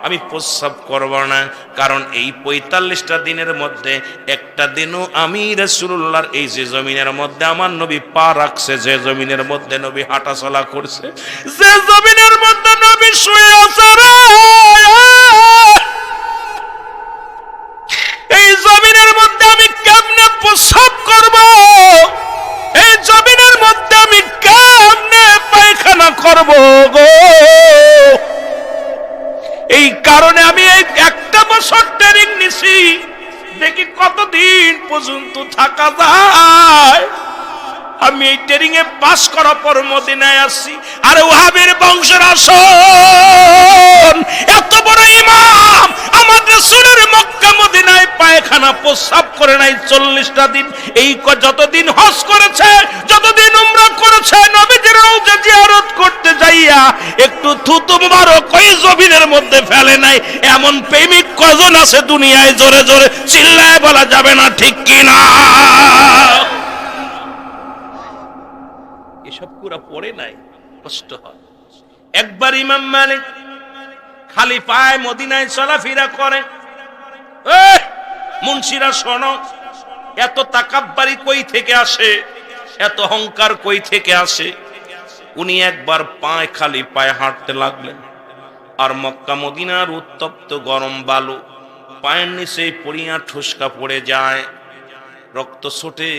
আমি প্রস্রাব করব না, কারণ এই ৪৫টা দিনের মধ্যে একটা দিনও আমি রাসূলুল্লাহর এই যে জমিনের মধ্যে আমার নবী পা রাখছে, যে জমিনের মধ্যে নবী হাঁটা চলা করছে, যে জমিনের মধ্যে নবী শুয়ে আছে রে, এই জমিনের মধ্যে আমি কেমনে প্রস্রাব করব? এই জমিনের মধ্যে আমি কেমনে পায়খানা করব গো? এই কারণে আমি এই একটা বছর ট্রেনিং নিছি, দেখি কতদিন পর্যন্ত থাকা যায়। আমি এই ট্রেনিং এ পাস করার পর মদিনায় আসছি। আরে ওহাবের বংশের আসন, এত বড় ইমাম আমার রাসূলের মক্কা মদিনায় পায়খানা প্রস্রাব করে নাই ৪০টা দিন। এই যতদিন হজ করেছে, যতদিন উমরা করেছে, নবীজির রওজা জিয়ারত করতে যাইয়া একটু থুতু মুবারক ওই জমিনের মধ্যে ফেলে নাই। এমন প্রেমিক কজন আছে দুনিয়ায়? জোরে জোরে চিল্লায় বলা যাবে না, ঠিক কি না? এসব পুরা পড়ে নাই, কষ্ট হয়। একবার ইমাম মালিক খালি পায়ে মদিনায় চলাফেরা করে। মুন্সিরা শোনো, এত তাকাব্বারি কই থেকে আসে, এত অহংকার কই থেকে আসে? উনি একবার পায়ে খালি পায়ে হাঁটতে লাগলেন, আর মক্কা মদিনার উত্তপ্ত গরম বালু পায়ের নিচে পড়িয়া ঠুসকা পড়ে যায়, রক্ত ছোটে।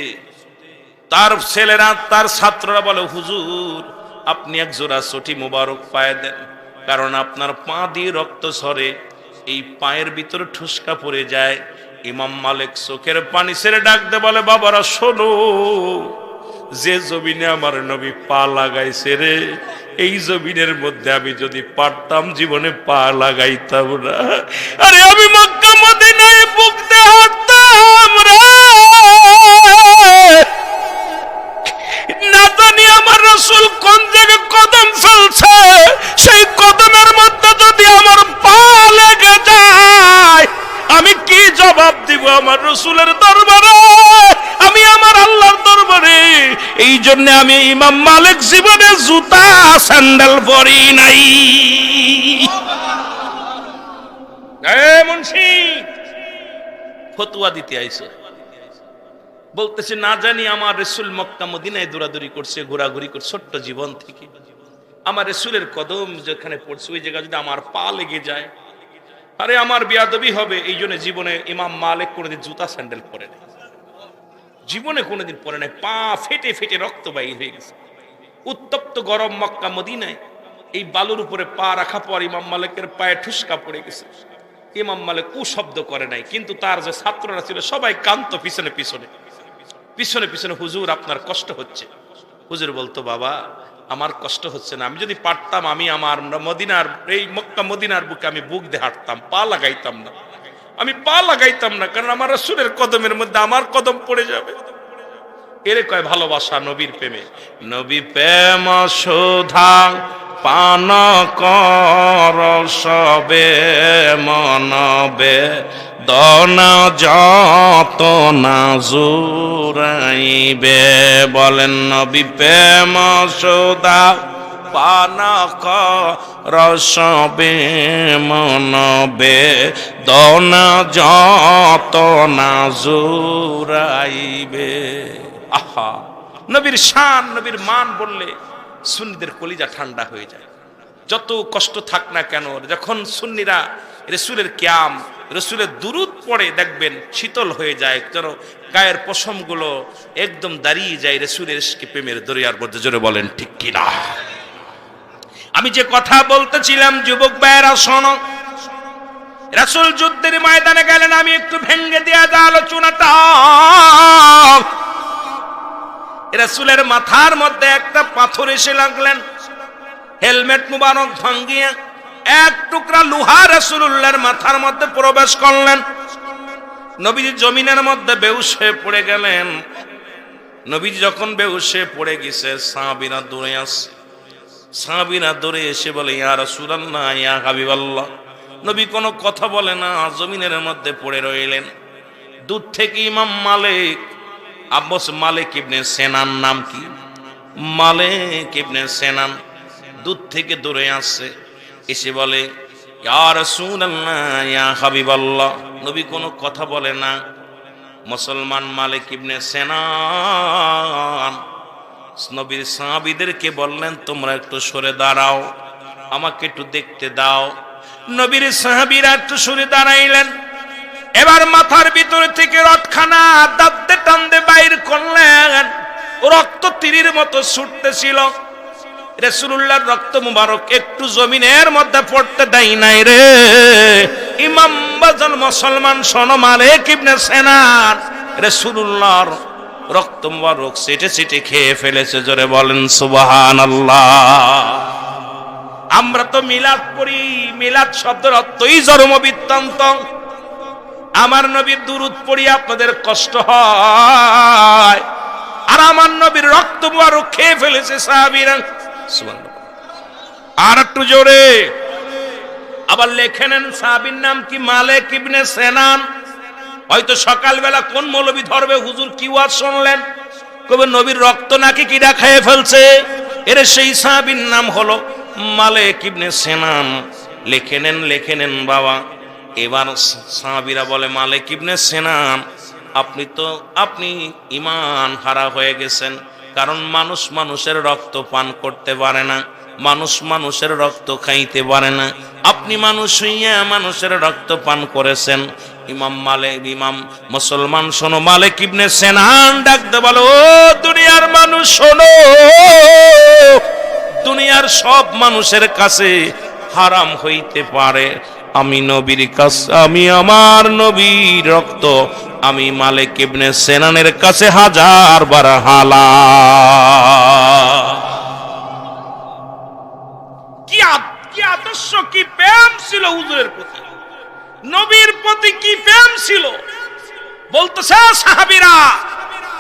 তার ছেলেরা, তার ছাত্ররা বলে, হুজুর আপনি এক জোড়া চটি মুবারক পায়ে দেন, কারণ আপনার পা দিয়ে রক্ত ঝরে, এই পায়ের ভিতরে ঠুসকা পড়ে যায়। ইমাম মালিক চোখের পানি ছেড়ে ডাক দে বলে, বাবারা শোনো, যে জমিনে আমার নবী পা লাগাইছে রে, এই জমিনের মধ্যে আমি যদি পারতাম জীবনে পা লাগাইতাম না। আরে আমি মক্কা মদিনায় বুক দিয়ে হাঁটতাম রে, না জানি আমার রাসূল কোন জায়গায় কদম ফেলছে, সেই কদমের মধ্যে যদি আমার পা লেগে যায়, আমি কি জবাব দিব আমার রাসূলের দরবারে? আমি আমার আল্লাহর দরবারে এই জন্য আমি ইমাম মালিক জীবনে জুতা স্যান্ডেল পরি নাই। মুন্সি ফতুয়া দিতে আইছো, বলতেছে না জানি আমার রাসূল মক্কা মদিনায় দৌড়াদৌড়ি করছে, ঘোরাঘুরি করছে ছোট্ট জীবন থেকে। আমার রাসূলের কদম যেখানে পড়ছে ওই জায়গা যদি আমার পা লেগে যায়, আরে আমার বেয়াদবি হবে। এই জন্য জীবনে ইমাম মালিক কোনোদিন জুতা স্যান্ডেল পরে নাই, জীবনে কোনোদিন পরে নাই। পা ফেটে ফেটে রক্ত বাইর হয়ে গেছে। উত্তপ্ত গরম মক্কা মদিনায় এই বালুর উপরে পা রাখা পর ইমাম মালিকের পায়ে ঠুসকা পড়ে গেছে। ইমাম মালিক শব্দ করে নাই, কিন্তু তার যে ছাত্ররা ছিল সবাই কান্ত পিছনে পিছনে পিছনে পিছনে, হুজুর আপনার কষ্ট হচ্ছে। হুজুর বলতো বাবা আমার কষ্ট হচ্ছে না, আমি যদি পারতাম আমি আমার মদিনার এই মক্কা মদিনার বুকে আমি বুক দিয়ে হাঁটতাম, পা লাগাইতাম না, আমি পা লাগাইতাম না, কারণ আমার রাসূলের কদমের মধ্যে আমার কদম পড়ে যাবে। এরে কয় ভালোবাসা নবীর প্রেমে। নবী প্রেম সুধা পান কর সবে মনবে দনা যত না জুরাইবে। বলেন নবী প্রেম সুধা পান কর সবে মনবে দনা যত না জুরাইবে। আহা, নবীর শান নবীর মান বললে সুন্নিদের কলিজা ঠান্ডা হয়ে যায়। যত কষ্ট থাক না কেন, যখন সুন্নিরা রাসূলের কিয়াম রাসূলের দুরূদ পড়ে দেখবেন শীতল হয়ে যায়, যেন গায়ের পশমগুলো একদম দাঁড়িয়ে যায় রাসূলের ইশকে প্রেমের দরিয়ার মধ্যে। জোরে বলেন ঠিক কিনা? আমি যে কথা বলতেছিলাম যুবক ভাইয়েরা শোনো, রাসূল যুদ্ধের ময়দানে গেলেন, আমি একটু ভেঙে দেয়া যা আলোচনাটা। রাসূলের মাথার মধ্যে একটা পাথর এসে লাগলেন, হেলমেট মুবারক ভাঙ্গিয়ে এক টুকরা লোহা রাসূলুল্লাহর মাথার মধ্যে প্রবেশ করলেন। নবীজি জমিনের মধ্যে বেহুশ হয়ে পড়ে গেলেন। নবীজি যখন বেহুশ হয়ে পড়ে গেছে, সাহাবীরা দৌড়ে আসছে। সাহাবীরা দৌড়ে এসে বলে ইয়া রাসূলুল্লাহ, ইয়া হাবিবাল্লাহ। নবী কোনো কথা বলে না, জমিনের মধ্যে পড়ে রইলেন। দূর থেকে ইমাম মালিক আব্বাস মালিক ইবনে সেনান, নাম কি? মালিক ইবনে সেনান দূর থেকে দৌড়ে আসছে, এসে বলে ইয়া রাসূলুল্লাহ, ইয়া হাবিবাল্লাহ। নবী কোনো কথা বলে না। মুসলমান মালিক ইবনে সেনান নবীর সাহাবীদেরকে বললেন তোমরা একটু সরে দাঁড়াও, আমাকে একটু দেখতে দাও। নবীর সাহাবীরা একটু সরে দাঁড়াইলেন। এবার মাথার ভিতর থেকে রথখানা দাঁতে টানতে বাইর করলেন। রক্ত তীরের মতো ছুটতেছিল। রাসূলুল্লাহর রক্ত মুবারক একটু জমিনের মধ্যে পড়তে দেয় নাই রে। ইমাম বাজান মুসলমান শোনো, মালিক ইবনে সেনান রাসূলুল্লাহর রক্ত মুবারক সিটে সিটে খেয়ে ফেলেছে। জোরে বলেন সুবহানাল্লাহ। আমরা তো মিলাদ পড়ি, মিলাদ শব্দের অর্থই জন্ম বৃত্তান্ত। আমার নবীর দুরূদ পড়ি আপনাদের কষ্ট হয়, আর আমার নবীর রক্ত মুবারক খেয়ে ফেলেছে সাহাবীরা। সুবহানাল্লাহ। আর একটু জোরে আবার লেখে নেন, সাহাবীর নাম কি? মালিক ইবনে সেনান। হয়তো সকালবেলা কোন মৌলবী ধরবে, হুজুর কি ওয়াজ শুনলেন, কবে নবীর রক্ত নাকি কিডা খেয়ে ফেলছে। এর সেই সাহাবীর নাম হলো মালিক ইবনে সেনান। লিখে নেন বাবা। এবার সাহাবীরা বলে মালিক ইবনে সেনান, আপনি ঈমান হারা হয়ে গেছেন, কারণ মানুষ মানুষের রক্ত পান করতে পারে না, মানুষ মানুষের রক্ত খাইতে পারে না। আপনি মানুষ হইয়া মানুষের রক্ত পান করেছেন। ইমাম মুসলমান শোনো, মালিক ইবনে সেনান ডাকতে বলো, ও দুনিয়ার মানুষ শোনো, দুনিয়ার সব মানুষের কাছে হারাম হইতে পারে, আমি নবীর কাছে, আমি আমার নবীর রক্ত আমি মালিক ইবনে সেনানের কাছে 1000 বার হালাল। কি আদর্শ, কি প্রেম ছিল হুজুরের প্রতি, নবীর প্রতি কি প্রেম ছিল। বলতেছে সাহাবীরা,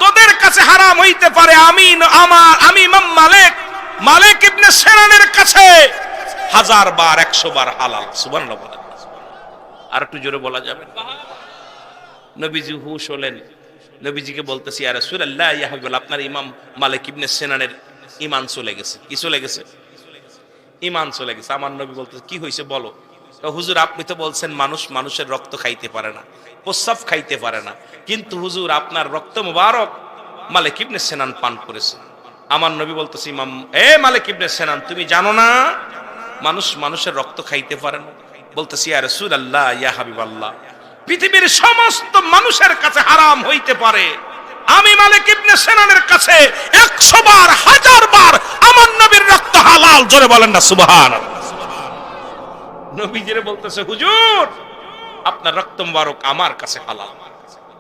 তোদের কাছে হারাম হইতে পারে, আমি ইমাম মালিক ইবনে সেনানের কাছে 1000 বার 100 বার হালাল। সুবহানাল্লাহ। আর একটু জোরে বলা যাবে? নবীজি হুশ হলেন, নবীজিকে বলতেছি ইয়া রাসূলুল্লাহ ইয়া হাবিবাল্লাহ, আপনার ইমাম মালিক ইবনে সিনানের ঈমান চলে গেছে। কি চলে গেছে? ঈমান চলে গেছে। আমার নবী বলতেছে কি হয়েছে বলো। হুজুর আপনি তো বলছেন মানুষ মানুষের রক্ত খাইতে পারে না, প্রস্রাব খাইতে পারে না, কিন্তু হুজুর আপনার রক্ত মুবারক মালিক ইবনে সিনান পান করেছে। আমার নবী বলতেছে ইমাম মালিক ইবনে সিনান, তুমি জানো না মানুষ মানুষের রক্ত খাইতে পারে না? বলতেছি ইয়া রাসূলুল্লাহ ইয়া হাবিবাল্লাহ, পৃথিবীর সমস্ত মানুষের কাছে হারাম হইতে পারে, আমি মালিক ইবনে সিনানের কাছে 100 বার 1000 বার আমার নবীর রক্ত হালাল। জোরে বলেন না সুবহানাল্লাহ। নবীজিরে বলতেছে হুজুর আপনার রক্ত মুবারক আমার কাছে হালাল।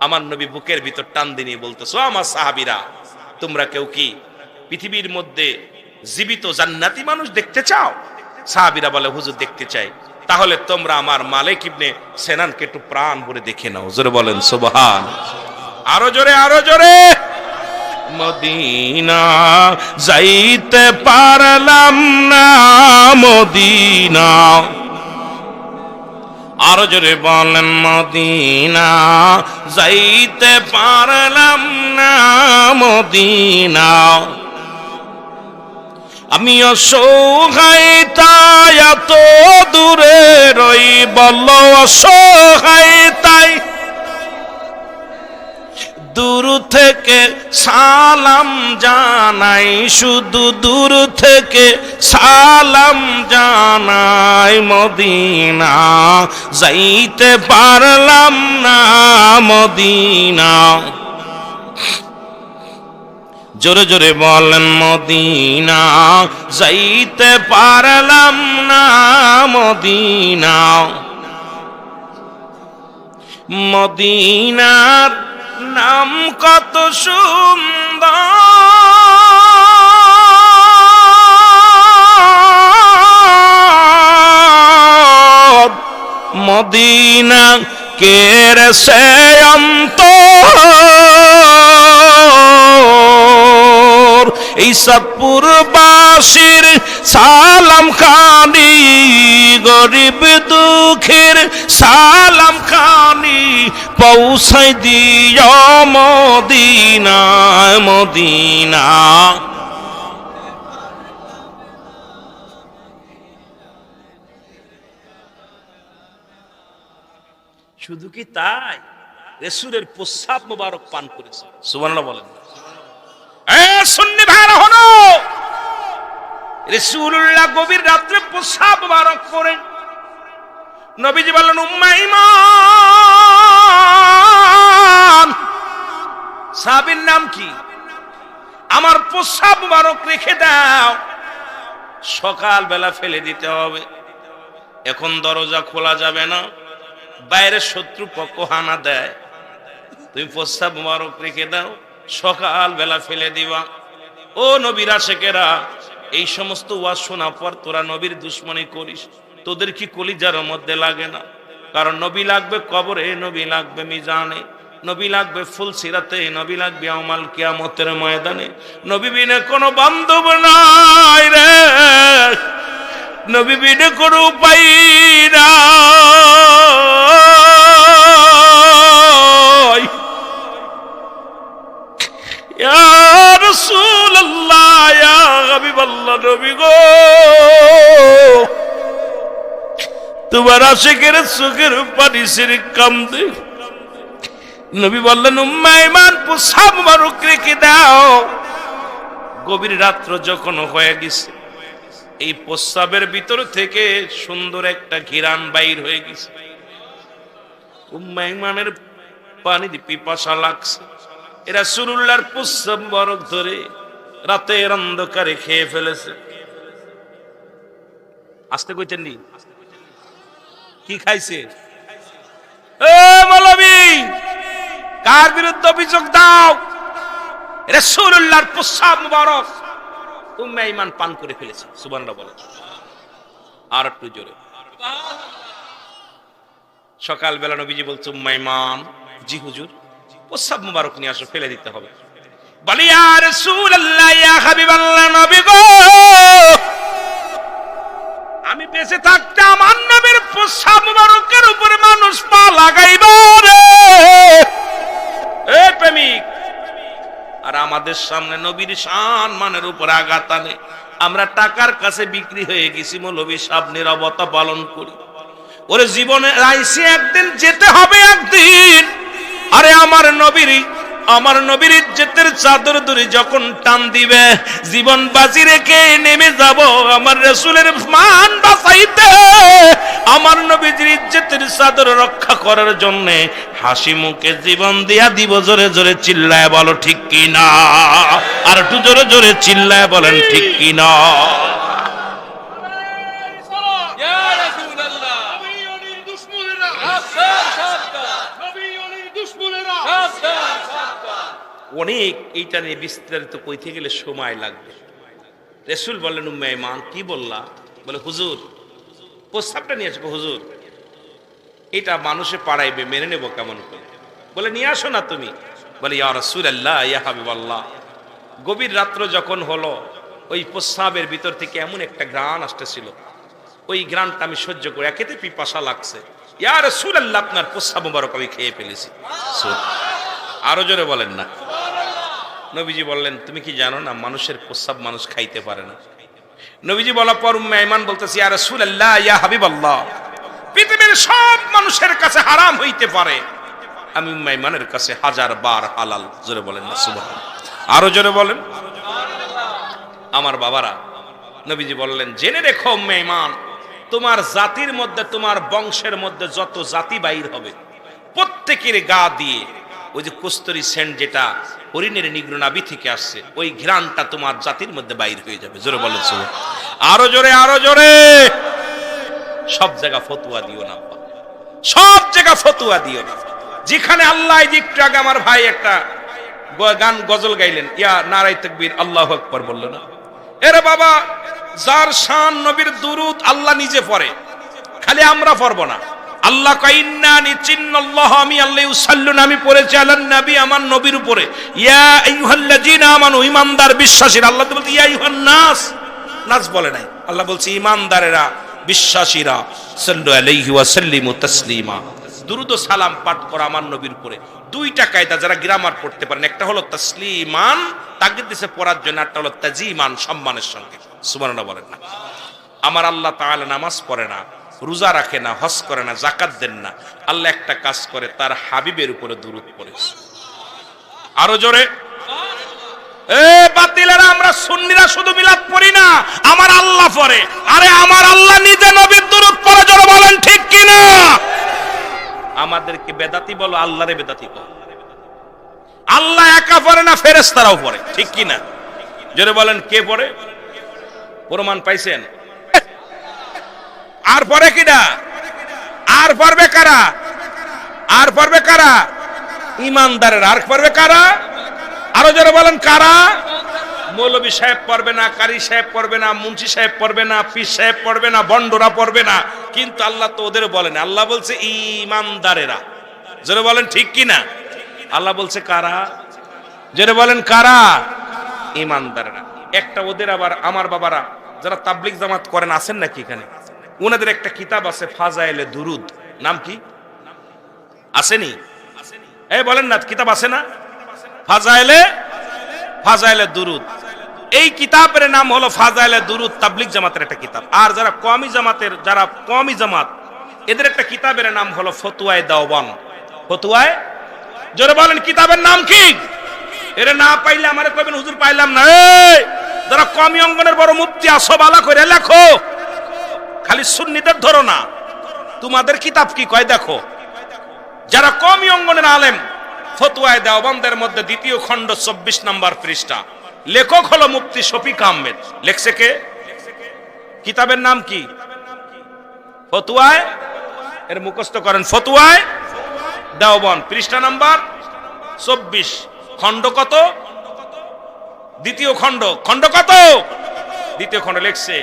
আমার নবী বুকের ভিতর টান দিয়ে বলতেছে আমার সাহাবীরা, তোমরা কেউ কি পৃথিবীর মধ্যে জীবিত জান্নাতি মানুষ দেখতে চাও? সাহাবীরা বলে হুজুর দেখতে চাই। তাহলে তোমরা আমার মালিক ইবনে সিনানকে একটু প্রাণ ভরে দেখে নাও। জোরে বলেন সুবহানাল্লাহ। আরো জোরে, আরো জোরে। মদিনা যাইতে পারলাম না, মদিনা। আরো জোরে বলেন মদিনা যাইতে পারলাম না, মদিনা। আমি অসহায় তাই এত দূরে রই, বল অসহায় তাই দূর থেকে সালাম জানাই, শুধু দূর থেকে সালাম জানাই। মদিনা যাইতে পারলাম না, মদিনা। জোরে জোরে বলেন মদিনা যাইতে পারলাম না, মদিনা। মদিনার নাম কত সুন্দর, মদিনা কেড়েছে অন্তর। এই সাতপুরবাসীর সালাম খানি, গরিব দুঃখের সালাম খানি পৌঁছাই দিও মদিনা, মদিনা। শুধু কি তাই, রাসূলের প্রস্রাব মুবারক পান করেছে। সুবহানাল্লাহ বলেন। সুন্নি ভাইরা হলো, রাসূলুল্লাহ গভীর রাত্রে প্রস্রাব মুবারক করেন। নবীজি বললেন উম্মে ঈমান, সাহাবীর নাম কি? আমার প্রস্রাব মুবারক রেখে দাও, সকাল বেলা ফেলে দিতে হবে। এখন দরজা খোলা যাবে না, বাইরে শত্রু পক্ষ হানা দেয়। তুমি প্রস্রাব মুবারক রেখে দাও, সকাল বেলা ফেলে দিবা। ও নবীর আশিকেরা, এই সমস্ত ওয়াজ শোনার পর তোরা নবীর দুশ্মনী করিস, তোদের কি কলিজার মধ্যে লাগে না? কারণ নবী লাগবে কবরে, নবী লাগবে মিজানে, নবী লাগবে ফুলসিরাতে, নবী লাগবে ইয়াউমাল কিয়ামতের ময়দানে। নবী বিনে কোনো বান্ধব নাই রে, নবী বিনে কোনো উপায় নাই। ইয়া রাসূলুল্লাহ ইয়া হাবিবাল্লাহ, নবী গো তোমার আশিকের চোখের পানি ছেড়ে কান্দে। নবী বললেন উম্মে ঈমান প্রস্রাব মুবারক রেখে দাও। গভীর রাত্র যখন হয়ে গেছে, এই প্রস্রাবের ভিতর থেকে সুন্দর একটা ঘিরান বাইর হয়ে গেছে। উম্মে ঈমানের পানি পিপাসা লাগছে। রাসূলুল্লাহর প্রস্রাব মুবারক ধরে রাতের অন্ধকারে খেয়ে ফেলেছে। আসতে কইতেন নি কি খাইছে? মৌলবী কার বিরুদ্ধে অভিযোগ দাও? রাসূলুল্লাহর প্রস্রাব মুবারক উম্মে ঈমান পান করে ফেলেছে। সুবহানাল্লাহ বলে। আর একটু জোরে। সকাল বেলা নবীজি বলছে উম্মে ঈমান, জি হুজুর, প্রস্রাব মুবারক নিয়ে আসো, ফেলে দিতে হবে। বলি ইয়া রাসূলুল্লাহ ইয়া হাবিবাল্লাহ, নবী গো আমি বেঁচে থাকতে আমার নবীর প্রস্রাব মুবারকের উপরে মানুষ পা লাগাইবা রে। এ প্রেমিক, তাদের সামনে নবীর সম্মানের উপর আঘাত আনে। আমরা টাকার কাছে বিক্রি হয়ে গেছি, মৌলভী সাহেব নীরবতা পালন করি। ওরে জীবনে আইসি একদিন যেতে হবে একদিন। আরে আমার নবীর ইজ্জতের চাদর ধরে যখন টান দিবে, জীবন বাজি রেখে নেমে যাব আমার রাসূলের মান বাঁচাইতে, আমার নবীর ইজ্জতের চাদর রক্ষা করার জন্য হাসি মুখে জীবন দিয়া দিব। জোরে জোরে চিল্লায় বলো ঠিক কি না? আর একটু জোরে জোরে চিল্লায় বলেন ঠিক কি না? অনেক এইটা নিয়ে বিস্তারিত কইতে গেলে সময় লাগবে। রাসূল বললেন, উম্মে আইমান কি বললা? বলে হুজুর প্রস্তাবটা নিয়ে আসবো। হুজুর এটা মানুষে পাড়াইবে, মেনে নেব কেমন করে? বলে নিয়ে আসো না তুমি। বলে ইয়া রাসূলুল্লাহ ইয়া হাবিবাল্লাহ, গভীর রাত্র যখন হলো, ওই প্রস্তাবের ভিতর থেকে এমন একটা ঘ্রাণ আসতেছিল, ওই ঘ্রাণটা আমি সহ্য করে একেতে পিপাসা লাগছে। ইয়া রাসূলুল্লাহ আপনার প্রস্তাব মোবারক আমি খেয়ে ফেলেছি। আরো জোরে বলেন না। নবীজি বললেন, তুমি কি জানো না মানুষের প্রস্রাব মানুষ খাইতে পারে না? নবীজি বলার পর উম্মে আইমান বলতেছি, ইয়া রাসূলুল্লাহ ইয়া হাবিবাল্লাহ, পৃথিবীর সব মানুষের কাছে হারাম হইতে পারে, আমি উম্মে আইমানের কাছে 1000 বার হালাল। জোরে বলেন না সুবহানাল্লাহ। আরো জোরে বলেন। আমার বাবারা, নবীজি বললেন, জেনে রেখো উম্মে আইমান, তোমার জাতির মধ্যে, তোমার বংশের মধ্যে যত জাতি বাইর হবে, প্রত্যেকের গা দিয়ে ওই যে কস্তুরী সেন্ট যেটা হরিণের নিগ্র নাভি থেকে আসছে, ওই ঘ্রাণটা তোমার জাতির মধ্যে বাইর হয়ে যাবে। জোরে বলেন সুবহানাল্লাহ। আরো জোরে, আরো জোরে। সব জায়গা ফতোয়া দিও না, সব জায়গা ফতোয়া দিও না। যেখানে আল্লাহ, একটু আগে আমার ভাই একটা গান গজল গাইলেন, ইয়া নারায়ে তাকবীর আল্লাহু আকবার বলল না? এরে বাবা, যার শান নবীর দুরূদ আল্লাহ নিজে পড়ে, খালি আমরা পড়ব না। আল্লাহ কাইন্নানি চিন্নাল্লাহ, আমি আল্লাহ ইউসাল্লুন, আমি পড়েছি আলান নবী, আমার নবীর উপরে। ইয়া আইয়ুহাল্লাযীনা আমানু, ঈমানদার বিশ্বাসীরা। আল্লাহ তো বলতে ইয়া আইয়ুহান নাস, নাস বলে নাই, আল্লাহ বলছে ঈমানদারেরা, বিশ্বাসীরা, সাল্লু আলাইহি ওয়া সাল্লিমু তাসলিমা, দুরূদ ও সালাম পাঠ করা আমার নবীর উপরে। দুইটা কায়দা যারা গ্রামার পড়তে পারেন, একটা হলো তাসলিমান, তাগিদ দিছে পড়ার জন্য, একটা হলো তাজিমান, সম্মানের সঙ্গে। সুবহানাল্লাহ বলেন না। আমার আল্লাহ তাআলা নামাজ পড়ে না, রোজা রাখে না, হজ করে না, যাকাত দেন না, আল্লাহ একটা কাজ করে, তার হাবিবের উপরে দুরূদ পড়েছে। আরো জোরে। এ বাতিলেরা, আমরা সুন্নিরা শুধু মিলাদ পড়ি না, আমার আল্লাহ পড়ে। আরে আমার আল্লাহ নিজে নবীর দুরূদ পড়ে। জোরে বলেন ঠিক কি না? আমাদেরকে বেদাতি বলো, আল্লাহরে বেদাতি বলো। আল্লাহ একা পড়ে না, ফেরেশতারাও পড়ে, ঠিক কি না? জোরে বলেন কে পড়ে? প্রমাণ পাইছেন? আর পরে কিনা? আর পড়বে কারা? আর পড়বে কারা? ঈমানদারের। আর পড়বে কারা? আরো জোরে বলেন কারা? মৌলভী সাহেব পড়বে না, কারি সাহেব পড়বে না, মুন্সি সাহেব পড়বে না, পীর সাহেব পড়বে না, বন্ডরা পড়বে না। কিন্তু আল্লাহ তো ওদের বলেন, আল্লাহ বলছে ঈমানদারেরা। জোরে বলেন ঠিক কি না? আল্লাহ বলছে কারা? জোরে বলেন কারা? ঈমানদারেরা। একটা ওদের আবার আমার বাবারা যারা তাবলিগ জামাত করেন আছেন নাকি এখানে? ওনাদের একটা কিতাব আছে ফাজাইলে দুরুদ, নাম কি? আসেনি? এই বলেন না, কিতাব আছে না? ফাজাইলে দুরুদ। এই কিতাবের নাম হলো ফাজাইলে দুরুদ, তাবলিগ জামাতের একটা কিতাব। আর যারা কওমি জামাত, এদের একটা কিতাবের নাম হলো ফতোয়ায়ে দেওবান। ফতোয়ায়ে, জোরে বলেন কিতাবের নাম কি? এর না পাইলে আমারে কইবেন হুজুর পাইলাম না। এই যারা কওমি অঙ্গনের বড় মুফতি আসো, বালা করে লেখো, খালি সুন্নিদের ধরো না। তোমাদের কিতাব কি কয় দেখো। যারা কওমি অঙ্গনের আলেম, ফতোয়ায়ে দেওবন্দের মধ্যে 2য় খণ্ড 24 নম্বর পৃষ্ঠা, লেখক হলো মুফতি শফিক আহমেদ। লেখছে কে? কিতাবের নাম কি? ফতোয়ায়ে, এর মুখস্থ করেন, ফতোয়ায়ে দেওবন্দ, পৃষ্ঠা নাম্বার 24, খণ্ড কত? 2য় খণ্ড। খণ্ড কত? 2য় খণ্ড। লেখছে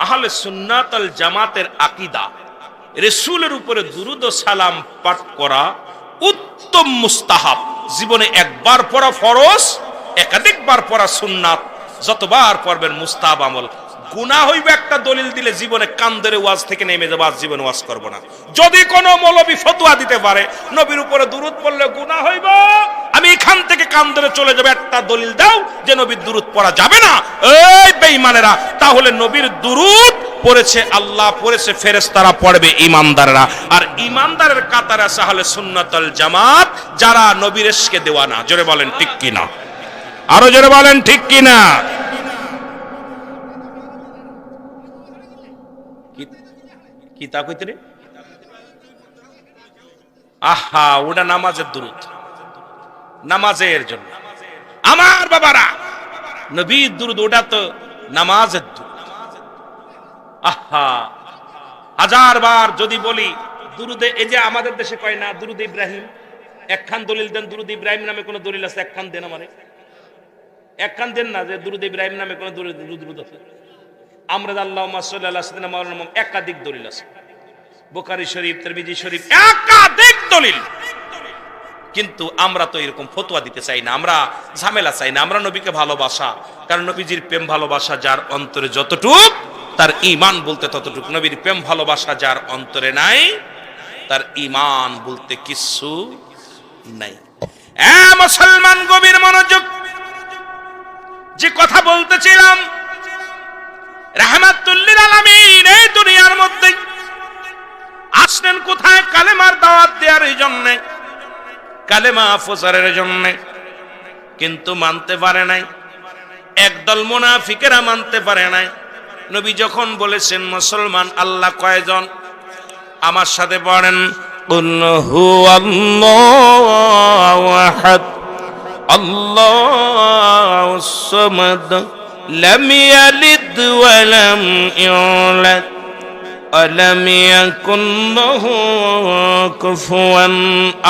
আহলে সুন্নাত আল জামাতের আকীদা, রাসূলের উপরে দুরূদ ও সালাম পাঠ করা উত্তম মুস্তাহাব। জীবনে একবার পড়া ফরজ, একাধিকবার পড়া সুন্নাত, যতবার পড়বেন মুস্তাহাব আমল। গুনাহ হইবে একটা দলিল দিলে জীবনে কান ধরে ওয়াজ থেকে নেমে যাবো, আজ জীবনে ওয়াজ করব না। যদি কোনো মৌলবী ফতোয়া দিতে পারে নবীর উপরে দুরূদ পড়লে গুনাহ হইব, আমি এখান থেকে কান ধরে চলে যাবে, একটা দলিল দাও যে নবীর দুরূদ পড়া যাবে না। এই বেঈমানেরা, তাহলে নবীর দুরূদ পড়েছে আল্লাহ, পড়েছে ফেরেশতারা, পড়বে ঈমানদাররা। আর ঈমানদারের কাতারে আছে আহলে সুন্নাত ওয়াল জামাত, যারা নবীর ইশকে দেওয়ানা। জোরে বলেন ঠিক কিনা, আরো জোরে বলেন ঠিক কিনা। কি তা কইতে রে? আহা, ওটা নামাজের দুরূদ, নামাজের জন্য। আমার বাবারা, নবীর দুরূদ ওটা তো নামাজের দুরূদ। আহা, হাজার বার যদি বলি দুরূদে, এই যে আমাদের দেশে কয় না দুরূদ ইব্রাহিম, একখান দলিল দেন, দুরূদ ইব্রাহিম নামে কোন দলিল আছে? একখান দেন, আমারে একখান দেন না যে দুরূদ ইব্রাহিম নামে কোন দুরূদ আছে? আমরা আল্লাহুম্মা সাল্লি আলা সাইয়্যিদিনা মাওলানা, একাধিক দলিল আছে, বুখারী শরীফ, তিরমিজি শরীফ, একাধিক দলিল। কিন্তু আমরা তো এরকম ফতোয়া দিতে চাই না, আমরা ঝামেলা চাই না, আমরা নবীকে ভালোবাসা, কারণ নবীজির প্রেম ভালোবাসা যার অন্তরে যতটুক, তার ঈমান বলতে ততটুক। নবীর প্রেম ভালোবাসা যার অন্তরে নাই, তার ঈমান বলতে কিছু নাই। মুসলমান, গভীর মনোযোগ। যে কথা বলতেছিলাম, রাহমাতুল লিল আলামিন এই দুনিয়ার মধ্যে আসলেন কোথায়? কালেমার দাওয়াত দেওয়ার জন্য, কালেমা প্রচারের জন্য। কিন্তু মানতে পারে নাই, একদল মুনাফিকেরা মানতে পারে নাই। নবী যখন বলেছেন মুসলমান আল্লাহ কয়জন, আমার সাথে পড়েন, কুল হুয়াল্লাহু আহাদ আল্লাহুস সামাদ লাম ইয়ালিদ ওয়া লাম ইউলাদ ওয়া লাম ইয়াকুন লাহু কুফুয়ান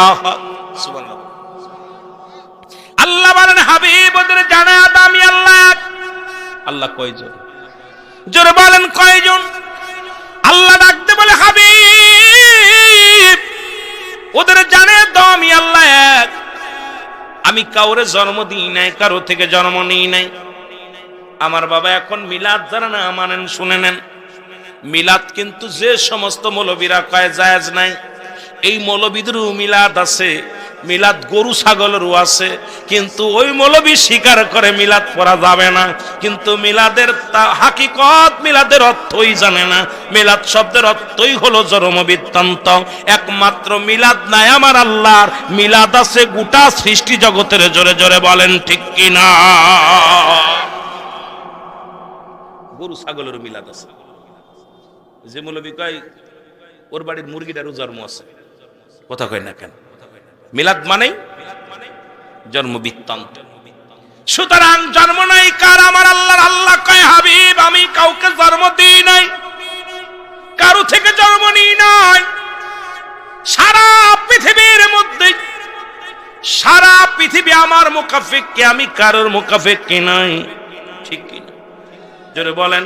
আহাদ। সুবহানাল্লাহ। আল্লাহ বলেন, হাবিব ওদের জানা দাও আমি আল্লাহ। আল্লাহ কয়জন? জোরে বলেন কয়জন? আল্লাহ ডাকতে বলে, হাবিব ওদের জানে দাও আমি আল্লাহ এক। আমি কাউরে জন্ম দিই নাই, কারো থেকে জন্ম নিই নাই। আমার বাবা এখন মিলাদ যারা না মানেন, শুনে নেন, মিলাদ কিন্তু যে সমস্ত মৌলবীরা কয় জায়েজ নাই, এই মৌলবীদেরও মিলাদ আছে, মিলাদ গরু ছাগলেরও আছে। কিন্তু ওই মৌলবী স্বীকার করে মিলাদ পড়া যাবে না, কিন্তু মিলাদের হাকিকত, মিলাদের অর্থই জানে না। মিলাদ শব্দের অর্থই হলো জন্ম বৃত্তান্ত। একমাত্র মিলাদ নাই আমার আল্লাহর, মিলাদ আছে গোটা সৃষ্টি জগতের। জোরে জোরে বলেন ঠিক কিনা। গরু ছাগলেরও মিলাদ আছে। যে মৌলবী কয় ওর বাড়ির মুরগিটারও জন্ম আছে, কথা কয় না কেন? মিলাদ মানে জন্ম বৃত্তান্ত। সুতরাং জন্ম নাই কার? আমার আল্লাহর। আল্লাহ কয়, হাবিব আমি কাউকে জন্ম দিই নাই, কারো থেকে জন্ম নিই নাই। সারা পৃথিবীর মধ্যে, সারা পৃথিবী আমার মুকাফিক কে, আমি কারোর মুকাফিক কি নাই, ঠিক কিনা? জোরে বলেন।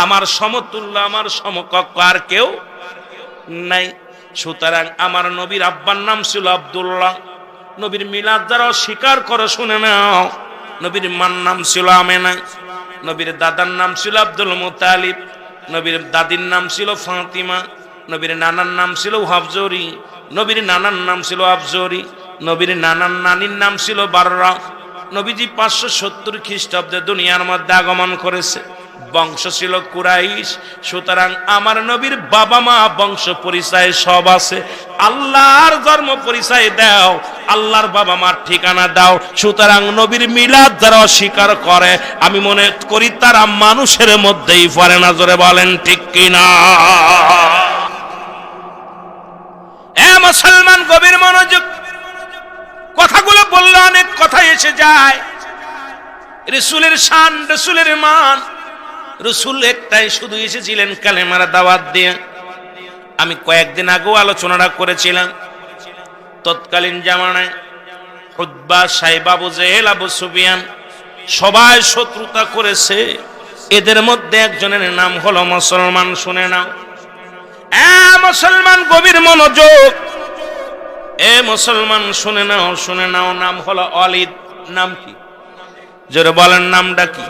আমার সমতুল্য, আমার সমকক্ষ আর কেউ নাই। সুতরাং আমার নবীর আব্বার নাম ছিল আব্দুল্লাহ। নবীর মিলাদ যারা স্বীকার করে শুনে নাও, নবীর মার নাম ছিল আমেনা, নবীর দাদার নাম ছিল আব্দুল মুতালিব, নবীর দাদির নাম ছিল ফাতিমা, নবীর নানার নাম ছিল হাফজরি, নবীর নানার নাম ছিল আফজরি, নবীর নানার নানির নাম ছিল বাররা। নবীজি 570 খ্রিস্টাব্দে দুনিয়ার মধ্যে আগমন করেছে। বংশ ছিল কুরাইশ। সুতরাং আমার নবীর বাবা মা বংশ পরিচয় সব আছে। আল্লাহর জন্ম পরিচয় দাও, আল্লাহর বাবা মার ঠিকানা দাও। সুতরাং নবীর মিলাদ যারা অস্বীকার করে, আমি মনে করি তারা মানুষের মধ্যেই পড়ে না। জোরে বলেন ঠিক কিনা। মুসলমান, গভীর মনোযোগ। কথাগুলো বললে অনেক কথা এসে যায়। রাসূলের শান, রাসূলের মান। রাসূল একটাই শুধু এসেছিলেন কালেমার দাওয়াত দিয়ে। আমি কয়েকদিন আগেও আলোচনাটা করেছিলাম। তৎকালীন জামানায় উতবা, সাইবা, আবু জেহেল, আবু সুফিয়ান সবাই শত্রুতা করেছে। এদের মধ্যে একজনের নাম হলো মুসলমান। শুনে নাও মুসলমান, গভীর মনোযোগ। মুসলমান শুনে নাও, শুনে নাও। নাম হলো ওয়ালিদ। নাম কি? জোরে বলেন, নামটা কি?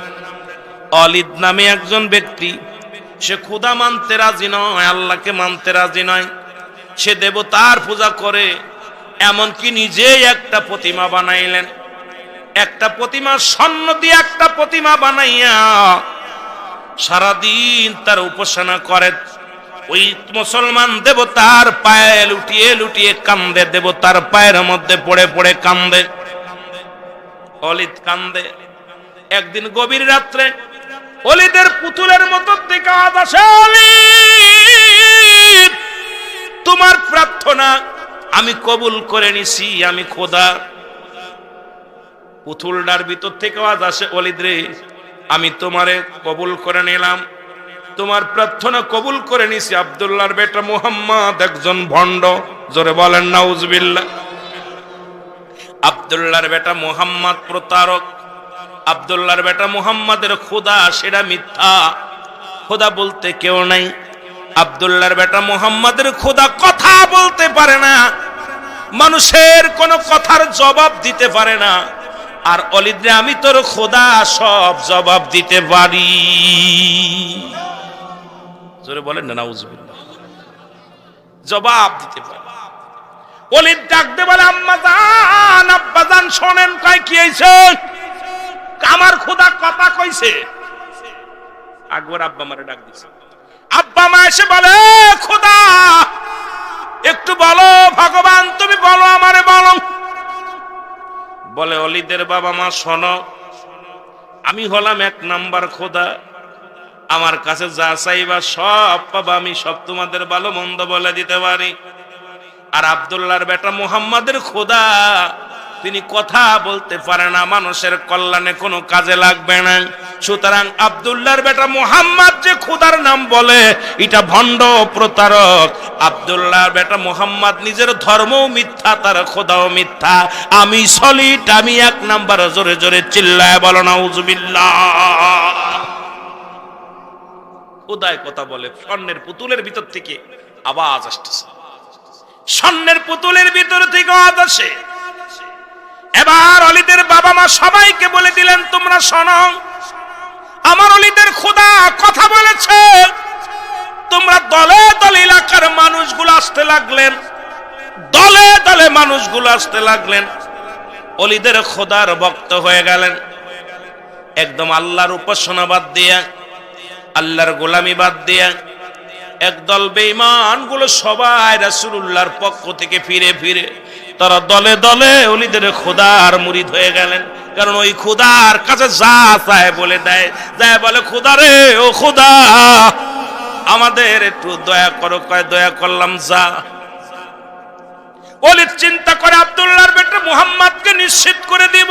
অলিদ নামে একজন ব্যক্তি, সে খোদা মানতে রাজি নয়, আল্লাহকে মানতে রাজি নয়, সে দেবতার পূজা করে। এমনকি নিজেই একটা প্রতিমা বানাইলেন, একটা প্রতিমা, স্বর্ণ দিয়ে একটা প্রতিমা বানাইয়া সারাদিন তার উপাসনা করে। ওই মুসলমান দেবতার পায়ে লুটিয়ে লুটিয়ে কান্দে, দেবতার পায়ের মধ্যে পড়ে পড়ে কান্দে, অলিদ কান্দে। একদিন গভীর রাত্রে অলিদের পুতুলের মতো থেকে আওয়াজ আসে, অলিদ, তোমার প্রার্থনা আমি কবুল করে নিছি, আমি খোদা। পুতুলটার ভিতর থেকে আওয়াজ আসে, অলিদ রে, আমি তোমারে কবুল করে নিলাম, তোমার প্রার্থনা কবুল করে নিছি। আব্দুল্লাহর বেটা মুহাম্মদ একজন ভণ্ড, জোরে বলেন নাউজুবিল্লাহ। আব্দুল্লাহর বেটা মুহাম্মদ প্রতারক, আব্দুল্লাহর বেটা মুহাম্মাদের খোদা সেটা মিথ্যা, খোদা বলতে কেউ নাই। আব্দুল্লাহর বেটা মুহাম্মাদের খোদা কথা বলতে পারে না, মানুষের কোন কথার জবাব দিতে পারে না। আর অলিদ রে, আমি তোর খোদা, সব জবাব দিতে পারি। জোরে বলেন না নাউজুবিল্লাহ। জবাব দিতে পারে। অলিদ ডাক দে বলে, আম্মা জান, আব্বা জান, শোনেন, কয় কি হইছে? আমার খোদা কথা কইছে। আকবর আব্বা মারে ডাক দিছে। আব্বা মা এসে বলে, খোদা একটু বলো, ভগবান তুমি বলো, আমারে বলো। বলে, অলিদের বাবা মা শোনো, আমি হলাম 1 নাম্বার খোদা, আমার কাছে যা চাইবা সব পাবা, আমি সব তোমাদের ভালো মন্দ বলে দিতে পারি। আর আব্দুল্লাহর বেটা মুহাম্মাদের খোদা, তিনি কথা বলতে পারে না, মানুষের কল্যাণে কোনো কাজে লাগবে না। সুতরাং আব্দুল্লাহর বেটা মুহাম্মদ যে খোদার নাম বলে, এটা ভণ্ড, প্রতারক। আব্দুল্লাহর বেটা মুহাম্মদ নিজের ধর্মও মিথ্যা, তার খোদাও মিথ্যা। আমি সলিড, আমি 1 নাম্বার। জোরে জোরে চিল্লায় বলো নাউজুবিল্লাহ। খোদায় কথা বলে। স্বর্ণের পুতুলের ভিতর থেকে আওয়াজ আসতেছে, স্বর্ণের পুতুলের ভিতর থেকে আওয়াজ আসে। এবার অলিদের বাবা মা সবাইকে বলে দিলেন, তোমরা শোনো, আমার অলিদের খোদা কথা বলেছে। তোমরা দলে দলে এলাকার মানুষগুলো আসতে লাগলেন, দলে দলে মানুষগুলো আসতে লাগলেন, অলিদের খোদার ভক্ত হয়ে গেলেন। একদম আল্লাহর উপাসনা বাদ দিয়া, আল্লাহর গোলামি বাদ দিয়া একদল বেঈমান গুলো সবাই রাসূলুল্লাহর পক্ষ থেকে ফিরে ফিরে তারা দলে দলে অলিদের খোদার মুরিদ হয়ে গেলেন। কারণ ওই খোদার কাছে যা চায় বলে দেয়, যায় বলে, খোদা রে, ও খোদা, আমাদের একটু দয়া করো। কয়, দয়া করলাম, যা। অলিদ চিন্তা করে, আব্দুল্লাহর বেটা মুহাম্মদকে নিশ্চিত করে দিব।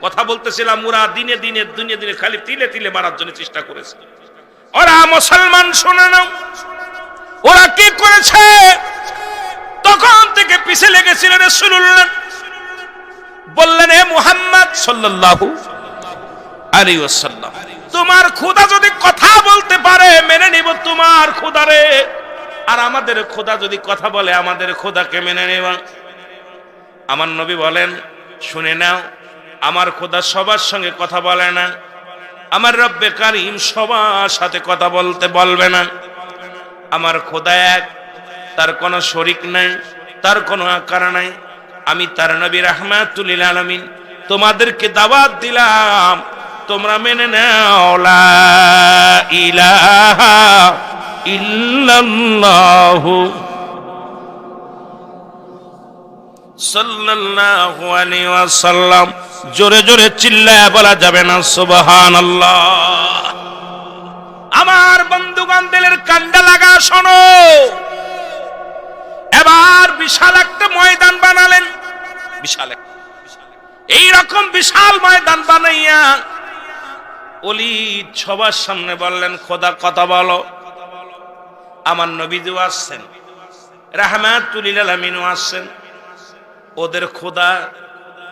কথা বলতেছিলাম, ওরা দিনে দিনে দিনে দিনে খালি তিলে তিলে মারার জন্য চেষ্টা করেছে। ওরা মুসলমান, শোনে না, ওরা কি করেছে? তখন থেকে পিছে লেগেছিল রাসূলুল্লাহ। বললেন, হে মুহাম্মদ সাল্লাল্লাহু আলাইহি ওয়াসাল্লাম, তোমার খোদা যদি কথা বলতে পারে মেনে নিব তোমার খোদারে, আর আমাদের খোদা যদি কথা বলে আমাদের খোদাকে মেনে নেব। আমার নবী বলেন, শুনে নাও, আমার খোদা সবার সঙ্গে কথা বলে না, আমার রব্বে কারীম সবার সাথে কথা বলতে বলবে না। আমার খোদা এক, তার কোনো শরীক নাই, তার কোনো আকার নাই। আমি তার নবী রাহমাতুল লিল আলামিন, তোমাদেরকে দাওয়াত দিলাম, তোমরা মেনে নাও, লা ইলাহা ইল্লাল্লাহু সাল্লাল্লাহু আলাইহি ওয়াসাল্লাম। জোরে জোরে চিল্লায়া বলা যাবে না সুবহানাল্লাহ। আমার বন্ধুগণ, দিলের কান্ডা লাগা, শোনো। এবার বিশাল একটা ময়দান বানালেন, বিশাল এইরকম বিশাল ময়দান বানাইয়া ওলীদ সবার সামনে বললেন, খোদা কথা বলো। আমার নবীও আসছেন, রাহমাতুল লিল আলামিনও আসছেন। ওদের খোদা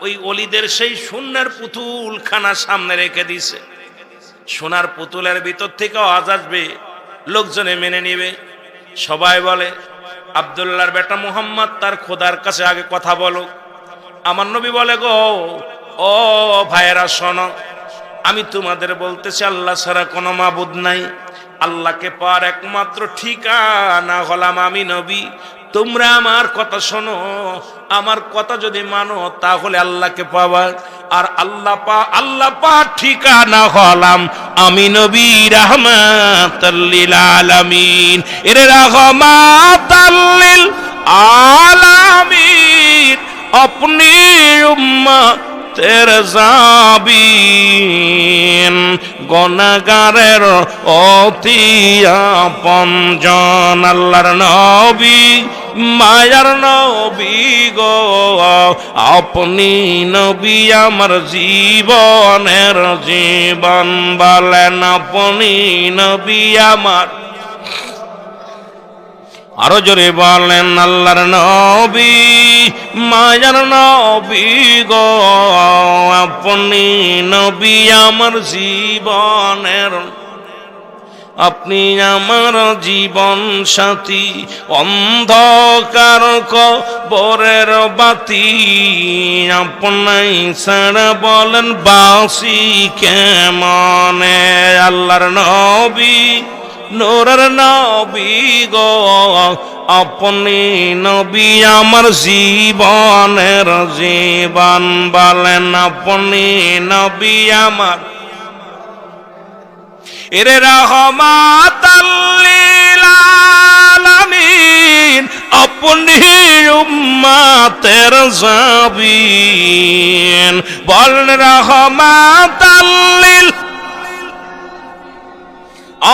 ওই ওলীদের সেই সোনার পুতুল খানা সামনে রেখে দিছে। সোনার পুতুলের ভিতর থেকে আওয়াজ আসবে, লোকজনে মেনে নিবে। সবাই বলে, আব্দুল্লাহর বেটা মুহাম্মদ তার খোদার কাছে আগে কথা বলো। আমার নবী বলে, গো ও ভাইয়েরা শোনো, আমি তোমাদের বলতেছি আল্লাহ ছাড়া কোনো মাবুদ নাই, আল্লাহকে পাওয়ার একমাত্র ঠিকানা হলাম আমি নবী। তোমরা আমার কথা শোনো, আমার কথা যদি মানো তাহলে আল্লাহকে পাবা। আর আল্লাহ পা ঠিকানা হলাম আমি নবী রাহমাতাল লিল আলামিন। এর রাহমাতাল লিল আলামিন আপনি উম্মতের জাবিন, গুনাহগারের অতি আপনজন আল্লাহর নবী, মায়ার নবী গো আপনি নবী আমার জীবনের জীবন, বলেন আপনি নবী আমার। আরো জোরে বলেন আল্লাহর নবী, মায়ার নবী গো আপনি নবী আমার জীবনের, আপনি আমার জীবন সাথী, অন্ধকার কবরের বাতি, আপনাই ছাড়া বলেন বাসি কেমনে। আল্লাহর নবী, নূরের নবী গো আপনি নবী আমার জীবনের জীবন, বলেন আপনি নবী আমার। এরে রাহমাতাল লিল আলামিন আপনি উম্মতের জাবিন, বলেন রাহমাতাল লিল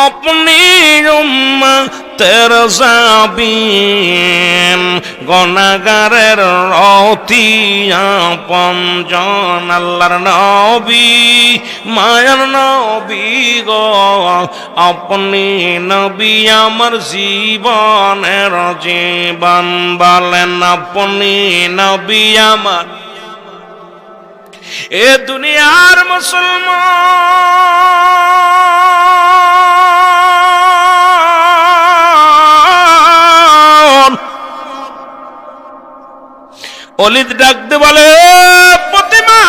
আপনি উম্মতের জাবিন, গুনাহগারের অতি আপনজন আল্লাহর নবী, মায়ার নবী গো আপনি নবী আমার জীবনের জীবন, বলেন আপনি নবী আমার। এ দুনিয়ার মুসলমান অলিদ ডাকতে বলে প্রতিমা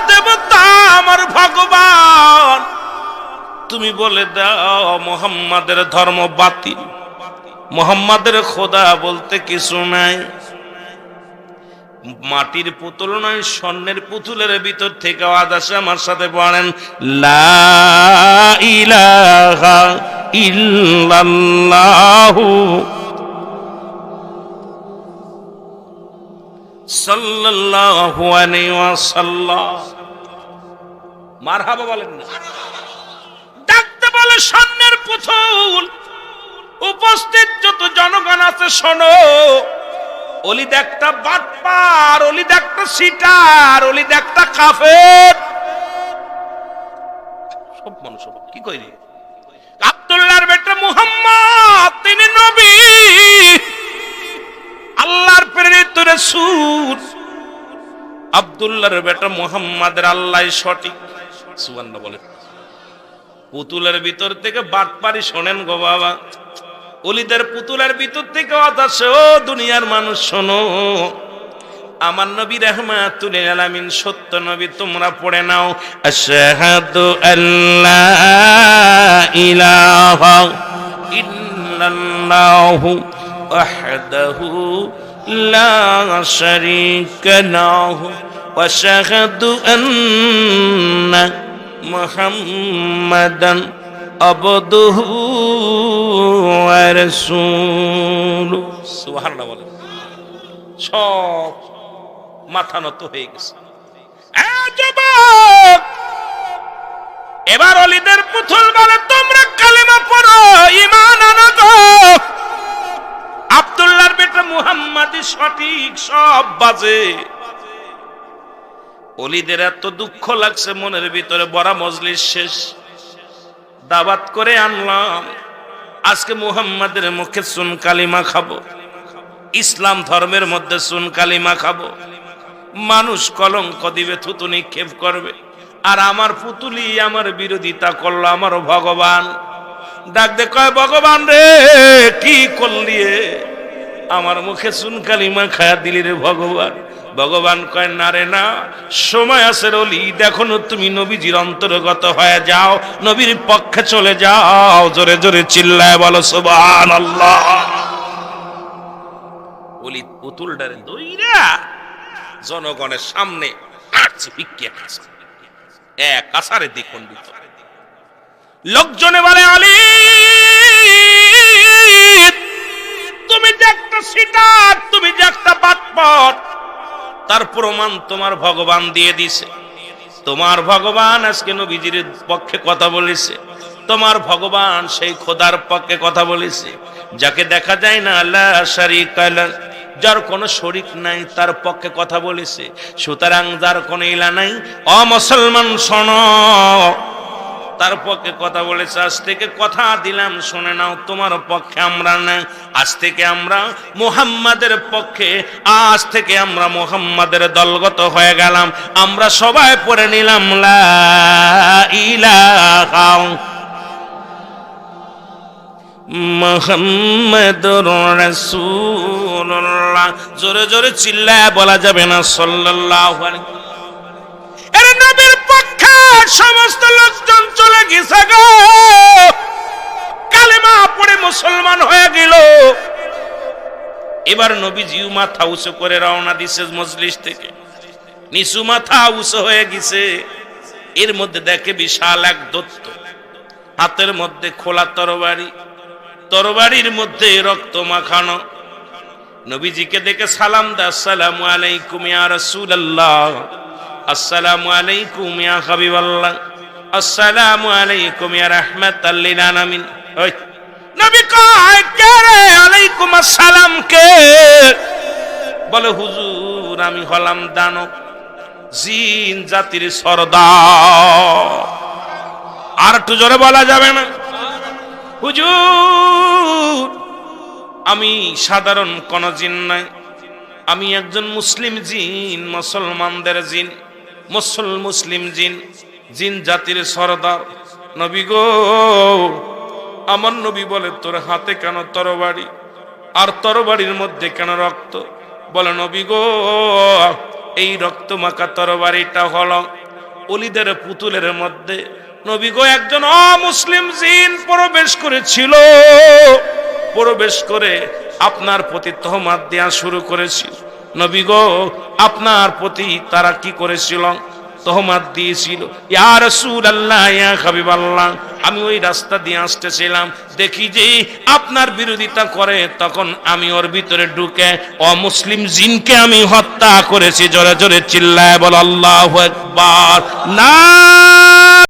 দেবতা আমার ভগবান, তুমি বলে দাও মুহাম্মাদের ধর্ম বাতিল, মুহাম্মাদের খোদা বলতে কিছু নাই। মাটির পুতুল নয় স্বর্ণের পুতুলের ভিতর থেকে আওয়াজ আসে, আমার সাথে পড়েন লা ইলাহা ইল্লাল্লাহু সাল্লাল্লাহু আলাইহি ওয়াসাল্লাম। মারহাবা বলেন না। ডাকতে বলে স্বর্ণের পুতুল, উপস্থিত যত জনগণ আছে শোনো, অলিদ একটা বাটপার, অলিদ একটা সিটার, অলিদ একটা কাফের। সব মানুষ কি কইরে? আব্দুল্লাহর বেটা মুহাম্মদ তিনি নবী, আল্লাহর প্রেরিত রাসূল। আব্দুল্লাহর বেটা মুহাম্মাদের আল্লাহ সঠিক, সুবহানাল্লাহ বলেন। পুতুলের ভিতর থেকে বাটপারি শোনেন গো বাবা, অলিদের পুতুলের ভিতর থেকে আদাসে ও দুনিয়ার মানুষ শোনো, আমার নবী রাহমাতুল লিল আলামিন সত্য নবী, তোমরা পড়ে নাও আশহাদু আল্লা ইলাহা ইল্লাল্লাহু ওয়াহদাহু লা শারীকা লাহু ওয়া আশহাদু আন্না মুহাম্মাদান আবদুহু ওয়া রাসূলুহু। সুবহানাল্লাহ বলেন। সব মাথা নত হয়ে গেছে। যুবক এবার অলিদের পুতুল বলে তোমরা কালেমা পড়ো, ঈমান আনো গো। আব্দুল্লাহর বেটা মুহাম্মাদি সঠিক, সব বাজে। অলিদের এত দুঃখ লাগছে মনের ভিতরে, বড় মজলিস শেষ, দাওয়াত করে আনলাম, আজকে মুহাম্মাদের মুখে সুন কালিমা খাবো, ইসলাম ধর্মের মধ্যে সুন কালিমা খাবো। মানুষ কলঙ্ক দিবে, থুতু নিক্ষেপ করবে, আর আমার পুতুলি আমার বিরোধিতা করলো আমার ভগবান। ডাক দে কয় ভগবান রে কি করলি, আমার মুখে সুন কালিমা খায়া দিলি রে ভগবান। ভগবান কয় না রে না, সময় আছে অলি, দেখো না তুমি নবীজির অন্তর্গত হয়ে যাও, নবীর পক্ষে চলে যাও। জোরে জোরে চিল্লায় বলো সুবহানাল্লাহ। অলি পুতুল ডারে দইরা জনগণের সামনে আসছে ভিক্ষা কাছে, এক আসারে দ্বিখণ্ডিত। লোকজনে বলে আলী তুমি যে একটা সিটার, তুমি যে একটা বাটপার, তার প্রমাণ তোমার ভগবান দিয়ে দিছে। তোমার ভগবান আজকে নবীজির পক্ষে কথা বলেছে, তোমার ভগবান সেই খোদার পক্ষে কথা বলেছে যাকে দেখা যায় না, লা শারীকা লাহ, যার কোনো শরীক নাই, তার পক্ষে কথা বলেছে। সুতরাং যার কোনো ইলা নাই, অ মুসলমান শোনো, তার পক্ষে কথা বলেছে। আজ থেকে কথা দিলাম, শুনে নাও, তোমার পক্ষে আমরা না, আজ থেকে আমরা মুহাম্মাদের পক্ষে, আজ থেকে আমরা মুহাম্মাদের দলগত হয়ে গেলাম। আমরা সবাই পড়ে নিলাম লা ইলাহা মুহাম্মাদুর রাসূলুল্লাহ। জোরে জোরে চিল্লায় বলা যাবে না সাল্লাল্লাহু আলাইহি। এর নবীর পক্ষে সমস্ত লোকজন চলে গেছে গো, কালেমা পড়ে মুসলমান হয়ে গেল। এবার নবীজিও মাথা উঁচু করে রওনা দিছে মজলিস থেকে, নিচু মাথা উঁচু হয়ে গেছে। এর মধ্যে দেখে বিশাল এক দৈত্য, হাতের মধ্যে খোলা তরবারি, তরবারির মধ্যে রক্ত মাখানো। নবীজিকে দেখে সালাম দেয়, আসসালামু আলাইকুম ইয়া রাসূলুল্লাহ, আসসালামু আলাইকুম ইয়া হাবিবাল্লাহ, আসসালামু আলাইকুম ইয়া রাহমাতাল লিল আলামিন। ওই নবী কয় কে রে? আলাইকুম আসসালাম কে? বলে হুজুর আমি হলাম দানব, জিন জাতির সরদার। আর একটু জোরে বলা যাবে না? হুজুর আমি সাধারণ কোন জিন নাই, আমি একজন মুসলিম জিন, মুসলমানদের জিন, মুসলিম জিন, জিন জাতির সরদার। নবী গো, আমার নবী বলে তোর হাতে কেন তরবারি, আর তরবারির মধ্যে কেন রক্ত? বলে নবী গো, এই রক্ত মাখা তরবারিটা হলো অলিদের পুতুলের মধ্যে নবী গো একজন অমুসলিম জিন প্রবেশ করেছিল, প্রবেশ করে আপনার প্রতি তহমাত দেয়া শুরু করেছিল। নবী গো আপনার প্রতি তারা কি করেছিল? তহমাত দিয়েছিল। ইয়া রাসূলুল্লাহ, ইয়া হাবিবাল্লাহ, আমি ওই রাস্তা দিয়ে আসতেছিলাম, দেখি যে আপনার বিরোধিতা করে, তখন আমি ওর ভিতরে ঢুকে অমুসলিম জিনকে আমি হত্যা করেছি। জোরে জোরে চিল্লায় বল আল্লাহু আকবার। না